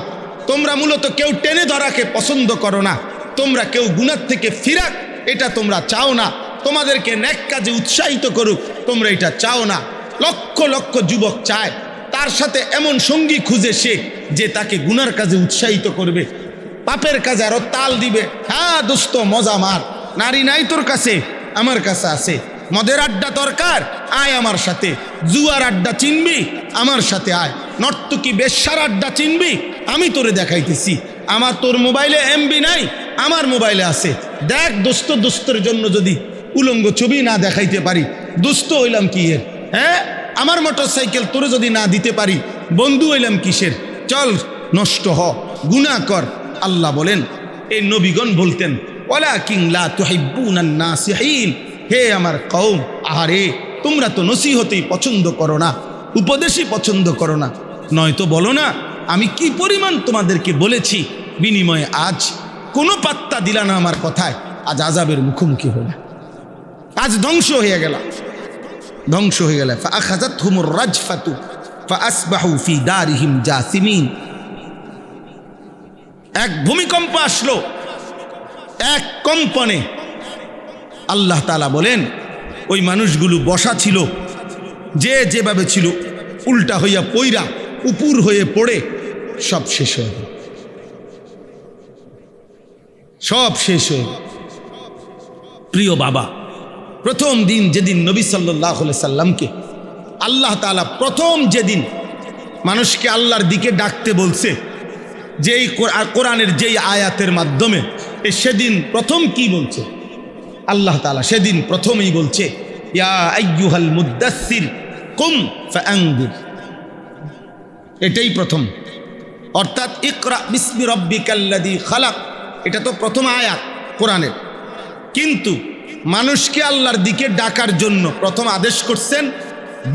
তোমরা মূলত কেউ টেনে ধরাকে পছন্দ করো না, তোমরা কেউ গুনাহ থেকে ফিরাক এটা তোমরা চাও না, তোমাদেরকে নেক কাজে উৎসাহিত করুক তোমরা এটা চাও না। লক্ষ লক্ষ যুবক চায় তার সাথে এমন সঙ্গী খুঁজে সে যে তাকে গুনার কাজে উৎসাহিত করবে, পাপের কাজে আরো তাল দিবে। হ্যাঁ দোস্ত, মজা মার, নারী নাই তোর কাছে, আমার কাছে আছে, মদের আড্ডা দরকার, আয় আমার সাথে, জুয়ার আড্ডা চিনবি, আমার সাথে আয়, নর্তকী বেশ্যার আড্ডা চিনবি, আমি তোরে দেখাইতেছি, আমার তোর মোবাইলে এমবি নাই, আমার মোবাইলে আছে, দেখ দোস্ত, দোস্তের জন্য যদি উলঙ্গ ছবি না দেখাইতে পারি, দোস্ত হইলাম কি এর? হ্যাঁ, আমার মোটর সাইকেল তোরে যদি না দিতে পারি, বন্ধু হইলাম কিসের? চল নষ্ট হ, গুনাহ কর। আল্লাহ বলেন, এই নবীগণ বলতেন, ওয়ালাকিন লা তুহিব্বুনান নাসিহিন, হে আমার কওম, আহারে তোমরা তো নসিহতই পছন্দ করো না, উপদেশই পছন্দ করো না, নয়তো বলো না আমি কি পরিমাণ তোমাদেরকে বলেছি, বিনিময়ে আজ কোনো পাত্তা দিলা না আমার কথায়, আজ আযাবের মুখোমুখি হলে, আজ ধ্বংস হয়ে গেল, ধ্বংস হয়ে গেল। ফাআখাযাতহুমুর রাজফাতু ফাআসবাহু ফি দারিহিম জাসিমিন। এক ভূমিকম্প আসলো, এক কম্পনে আল্লাহ তাআলা বলেন ওই মানুষগুলো বসা ছিল, যে যেভাবে ছিল উল্টা হইয়া পইরা উপর হয়ে পড়ে সব শেষ হয়ে গেল, সব শেষ হয়ে গেল। প্রিয় বাবা, প্রথম দিন যেদিন নবী সাল্লাল্লাহু আলাইহি সাল্লামকে আল্লাহ তাআলা প্রথম যেদিন মানুষকে আল্লাহর দিকে ডাকতে বলছে, যেই কোরআনের যেই আয়াতের মাধ্যমে, সেদিন প্রথম কি বলছে আল্লাহ তাআলা? সেদিন প্রথমেই বলছে, ইয়া আইয়ুহাল মুদ্দাসসির কুম ফাআনদির। এটাই প্রথম, অর্থাৎ ইকরা বিসমি রাব্বিকাল্লাযী খালাক, এটা তো প্রথম আয়াত কোরআনের। কিন্তু মানুষকে আল্লাহর দিকে ডাকার জন্য প্রথম আদেশ করছেন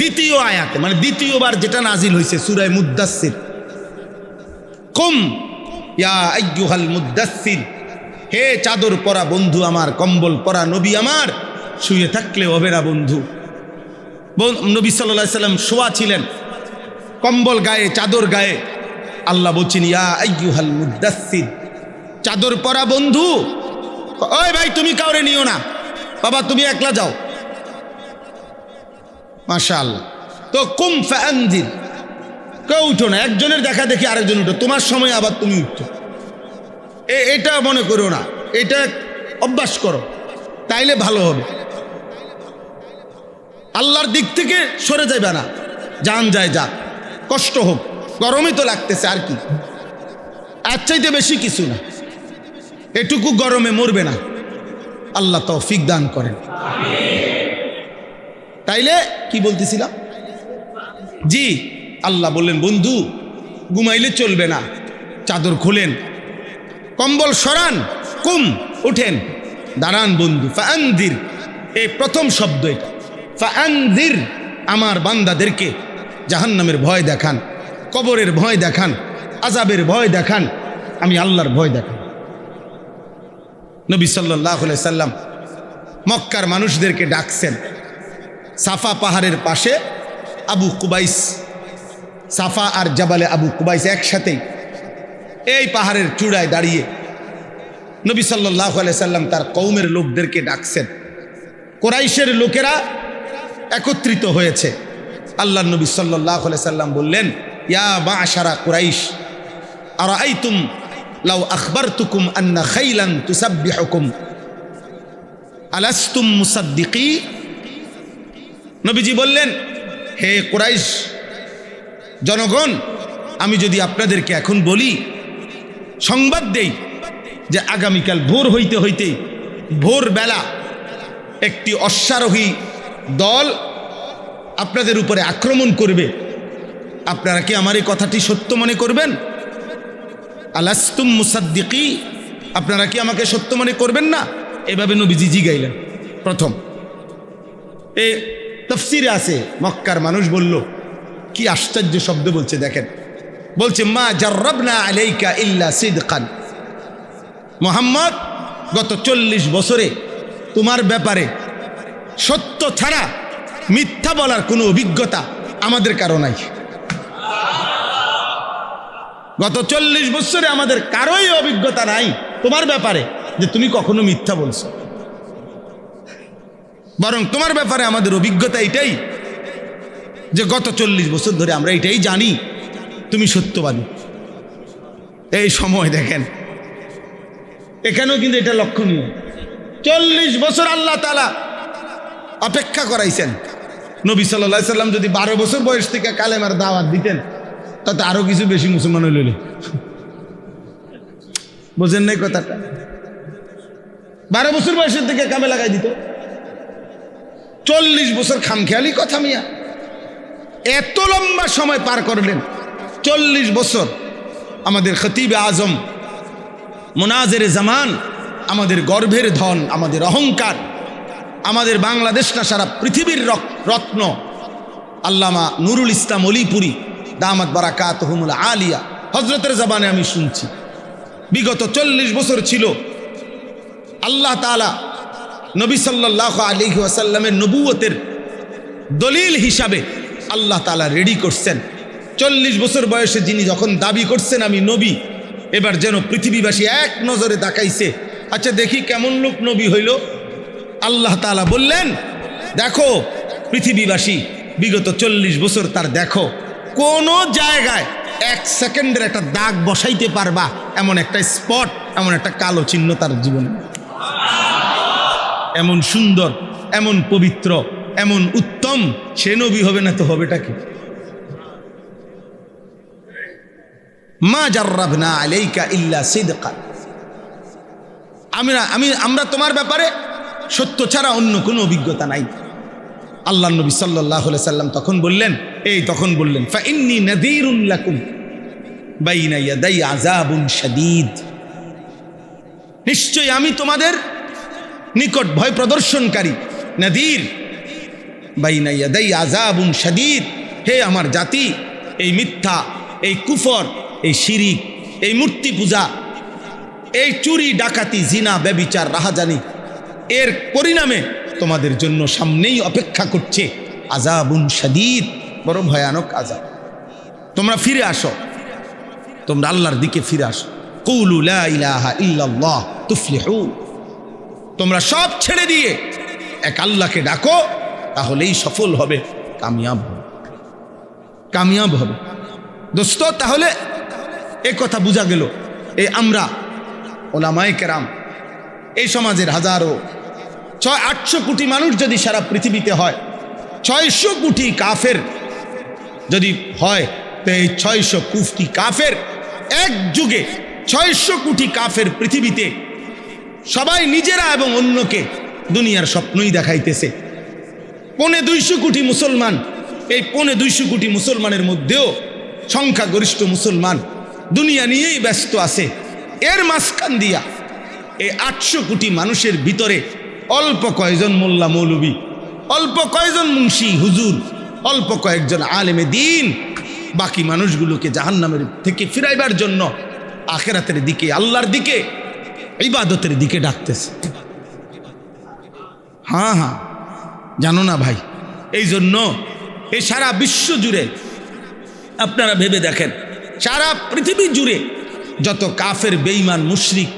দ্বিতীয় আয়াতে, মানে দ্বিতীয়বার যেটা নাজিল হয়েছে সূরা মুদ্দাসসির, কুম ইয়া আইয়ুহাল মুদ্দাসসির, হে চাদর পরা বন্ধু আমার, কম্বল পরা নবী আমার, শুয়ে থাকলে হবে না বন্ধু। নবী সাল্লাল্লাহু আলাইহি সাল্লাম শোয়া ছিলেন, কম্বল গায়ে, চাদর গায়ে। আল্লাহ বলছেন ইয়া আইয়ুহাল মুদ্দাসসির, চাদর পরা বন্ধু, ওই ভাই তুমি কাউরে নিও না, বাবা তুমি একলা যাও, মাশাআল্লাহ। তো কুম ফাআনদির, কেউ উঠো না, একজনের দেখা দেখি আরেকজন উঠো, তোমার সময় আবার তুমি উঠো, এটা মনে করো না, এটা অভ্যাস করো, তাইলে ভালো হবে। আল্লাহর দিক থেকে সরে যাইবে না, জান যায় যাক, কষ্ট হোক, গরমই তো লাগতেছে, আর কি, এর চাইতে বেশি কিছু না। এটুকু গরমে মরবে না। আল্লাহ তৌফিক দান করেন। তাইলে কি বলতেছিলাম? জি, আল্লাহ বললেন বন্ধু ঘুমাইলে চলবে না, চাদর খুলেন, কম্বল সরান, কুম উঠেন, দাঁড়ান বন্ধু। ফাআনদির, এই প্রথম শব্দ এটা। ফাআনদির, আমার বান্দাদেরকে জাহান্নামের ভয় দেখান, কবরের ভয় দেখান, আযাবের ভয় দেখান, আমি আল্লাহর ভয় দেখান। নবী সাল্লাল্লাহু আলাইহি সাল্লাম মক্কার মানুষদেরকে ডাকছেন। সাফা পাহাড়ের পাশে আবু কুবাইস, সাফা আর জাবালে আবু কুবাইস একসাথেই এই পাহাড়ের চূড়ায় দাঁড়িয়ে নবী সাল্লাল্লাহু আলাইহি সাল্লাম তার কওমের লোকদেরকে ডাকছেন। কুরাইশের লোকেরা একত্রিত হয়েছে। আল্লাহর নবী সাল্লাল্লাহু আলাইহি সাল্লাম বললেন, ইয়া মা'শারা কুরাইশ আরাআইতুম লাউ আখবারতুকুম আন্না খাইলান তুসাব্বিহুকুম আলাস্তুম মুসাদ্দিকি। নবীজি বললেন, হে কুরাইশ জনগণ, আমি যদি আপনাদেরকে এখন বলি, সংবাদ দেই যে আগামীকাল ভোর হইতে হইতে ভোরবেলা একটি অশ্বারোহী দল আপনাদের উপরে আক্রমণ করবে, আপনারা কি আমার এই কথাটি সত্য মনে করবেন? আলাস্তুম মুসাদ্দিকি, আপনারা কি আমাকে সত্য মনে করবেন না? এভাবে নবীজি জিগাইলেন প্রথম। এ তাফসিরে আছে, মক্কার মানুষ বলল, কি আশ্চর্য শব্দ বলছে দেখেন, বলছে মা জাররাবনা আলাইকা ইল্লা সিদকান। মুহাম্মদ, গত 40 বছরে তোমার ব্যাপারে সত্য ছাড়া মিথ্যা বলার কোনো অভিজ্ঞতা আমাদের কারো নাই। গত 40 বছরে আমাদের কারোই অভিজ্ঞতা নাই তোমার ব্যাপারে যে তুমি কখনো মিথ্যা বলছো, বরং তোমার ব্যাপারে আমাদের অভিজ্ঞতা এটাই যে গত 40 বছর ধরে আমরা এটাই জানি তুমি সত্যবাদী। এই সময় দেখেন, এখানেও কিন্তু এটা লক্ষণীয়। 40 বছর আল্লাহ তাআলা অপেক্ষা করাইছেন। নবী সাল্লাল্লাহু আলাইহি সাল্লাম যদি 12 বছর বয়স থেকে কালেমার দাওয়াত দিতেন, তাতে আরো কিছু বেশি মুসলমান হইল। বোঝেন নাই কথাটা? 12 বছর বয়সের থেকে কামে লাগাই দিত। 40 বছর খামখেয়ালি কথা মিয়া, এত লম্বা সময় পার করলেন। 40 বছর আমাদের খতিবে আজম, মুনাজিরে জামান, আমাদের গর্ভের ধন, আমাদের অহংকার, আমাদের বাংলাদেশ না সারা পৃথিবীর রত্ন আল্লামা নুরুল ইসলাম অলিপুরি দামাত বারাকাতুহুমুল আলিয়া, হজরতের জবানে আমি শুনছি, বিগত 40 বছর ছিল আল্লাহ তাআলা নবী সাল্লাল্লাহু আলাইহি ওয়াসাল্লামের নবুয়তের দলিল হিসাবে আল্লাহ তাআলা রেডি করছেন। 40 বছর বয়সে যিনি যখন দাবি করছেন আমি নবী, এবার যেন পৃথিবীবাসী এক নজরে তাকাইছে, আচ্ছা দেখি কেমন লোক নবী হইল। আল্লাহ তাআলা বললেন, দেখো পৃথিবীবাসী বিগত 40 বছর তার দেখো কোন জায়গায় 1 সেকেন্ডের একটা দাগ বসাইতে পারবা এমন একটা স্পট, এমন একটা কালো চিহ্ন তার জীবনে। এমন সুন্দর, এমন পবিত্র, এমন উত্তম, সে নবী হবে না তো হবেটা কি? মা জাররাবনা আলাইকা ইল্লা সিদকান, আমরা তোমার ব্যাপারে সত্য ছাড়া অন্য কোনো অভিজ্ঞতা নাই। আল্লাহ নবী সাল্লাল্লাহু আলাইহি সাল্লাম তখন বললেন ফাইন্নী নাযীরুন লাকুম বাইনা ইয়াদাই আযাবুন শাদীদ, নিশ্চয়ই আমি তোমাদের নিকট ভয় প্রদর্শনকারী, নাযীর, বাইনা ইয়াদাই আযাবুন শাদীদ। হে আমার জাতি, এই মিথ্যা, এই কুফর, এই শিরিক, এই মূর্তি পূজা, এই চুরি ডাকাতি, জিনা, ব্যভিচার, রাহাজানি, এর পরিণামে তোমাদের জন্য সামনেই অপেক্ষা করছে আযাবুন শাদীদ, বড় ভয়ানক আযাব। তোমরা ফিরে আসো, তোমরা আল্লাহর দিকে ফিরে আসো। কুলু লা ইলাহা ইল্লাল্লাহ তুফলিহু, তোমরা সব ছেড়ে দিয়ে এক আল্লাহকে ডাকো, তাহলেই সফল হবে, কামিয়াব হবে। দোস্ত, তাহলে এই কথা বোঝা গেল, এই আমরা ওলামায়ে কেরাম, এই সমাজের হাজারো 600-800 কোটি মানুষ যদি সারা পৃথিবীতে হয়, 600 কোটি কাফের যদি হয়, তো এই 600 কোটি কাফের এক যুগে, 600 কোটি কাফের পৃথিবীতে সবাই নিজেরা এবং অন্যকে দুনিয়ার স্বপ্নই দেখাইতেছে। 250 কোটি মুসলমান, এই 250 কোটি মুসলমানের মধ্যেও সংখ্যাগরিষ্ঠ মুসলমান দুনিয়া নিয়েই ব্যস্ত আছে। এর মাঝখান দিয়া এই 800 কোটি মানুষের ভিতরে অল্প কয়েকজন মোল্লা মৌলবী, অল্প কয়েকজন মুন্সি হুজুর, অল্প কয়েকজন আলেমে দিন বাকি মানুষগুলোকে জাহান্নামের থেকে ফিরাইবার জন্য আখিরাতের দিকে, আল্লাহর দিকে, ইবাদতের দিকে ডাকতেছে। হ্যাঁ হ্যাঁ, জানো না ভাই, এই জন্য এই সারা বিশ্ব জুড়ে আপনারা ভেবে দেখেন, সারা পৃথিবী জুড়ে যত কাফের, বেঈমান, মুশরিক,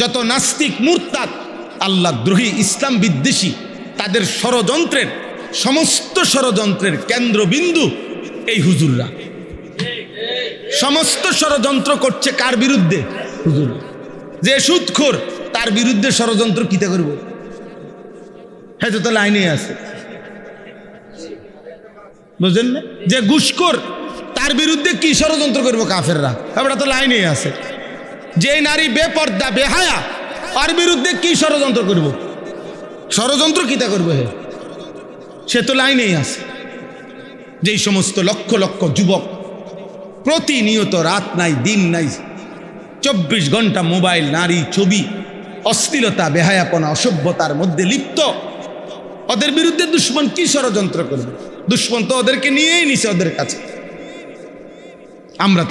যত নাস্তিক, মুরতাদ, আল্লাহ দ্রোহী, ইসলাম বিদ্বেষী, তাদের ষড়যন্ত্রের, সমস্ত ষড়যন্ত্রের কেন্দ্রবিন্দু এই হুজুররা। সমস্ত ষড়যন্ত্র করছে কার বিরুদ্ধে? হুজুর। যে সুদখোর তার বিরুদ্ধে ষড়যন্ত্র কিতা করব? হ্যাঁ, তো লাইনে আছে, বুঝলেন না? যে ঘুষখোর তার বিরুদ্ধে কি ষড়যন্ত্র করবো কাফেররা? আমরা তো লাইনে আছে। যে নারী বেপর্দা, বেহায়া, তার বিরুদ্ধে কি ষড়যন্ত্র করব? ষড়যন্ত্র কিতা করবো? হে, সে তো লাইনেই আছে। যেই সমস্ত লক্ষ লক্ষ যুবক প্রতিনিয়ত রাত নাই দিন নাই 24 ঘন্টা মোবাইল, নারী, ছবি, অশ্লীলতা, বেহায়াপনা, অসভ্যতার মধ্যে লিপ্ত, ওদের বিরুদ্ধে দুশ্মন কি ষড়যন্ত্র করবে? দুশ্মন তো ওদেরকে নিয়েই নিছে ওদের কাছে। আমরা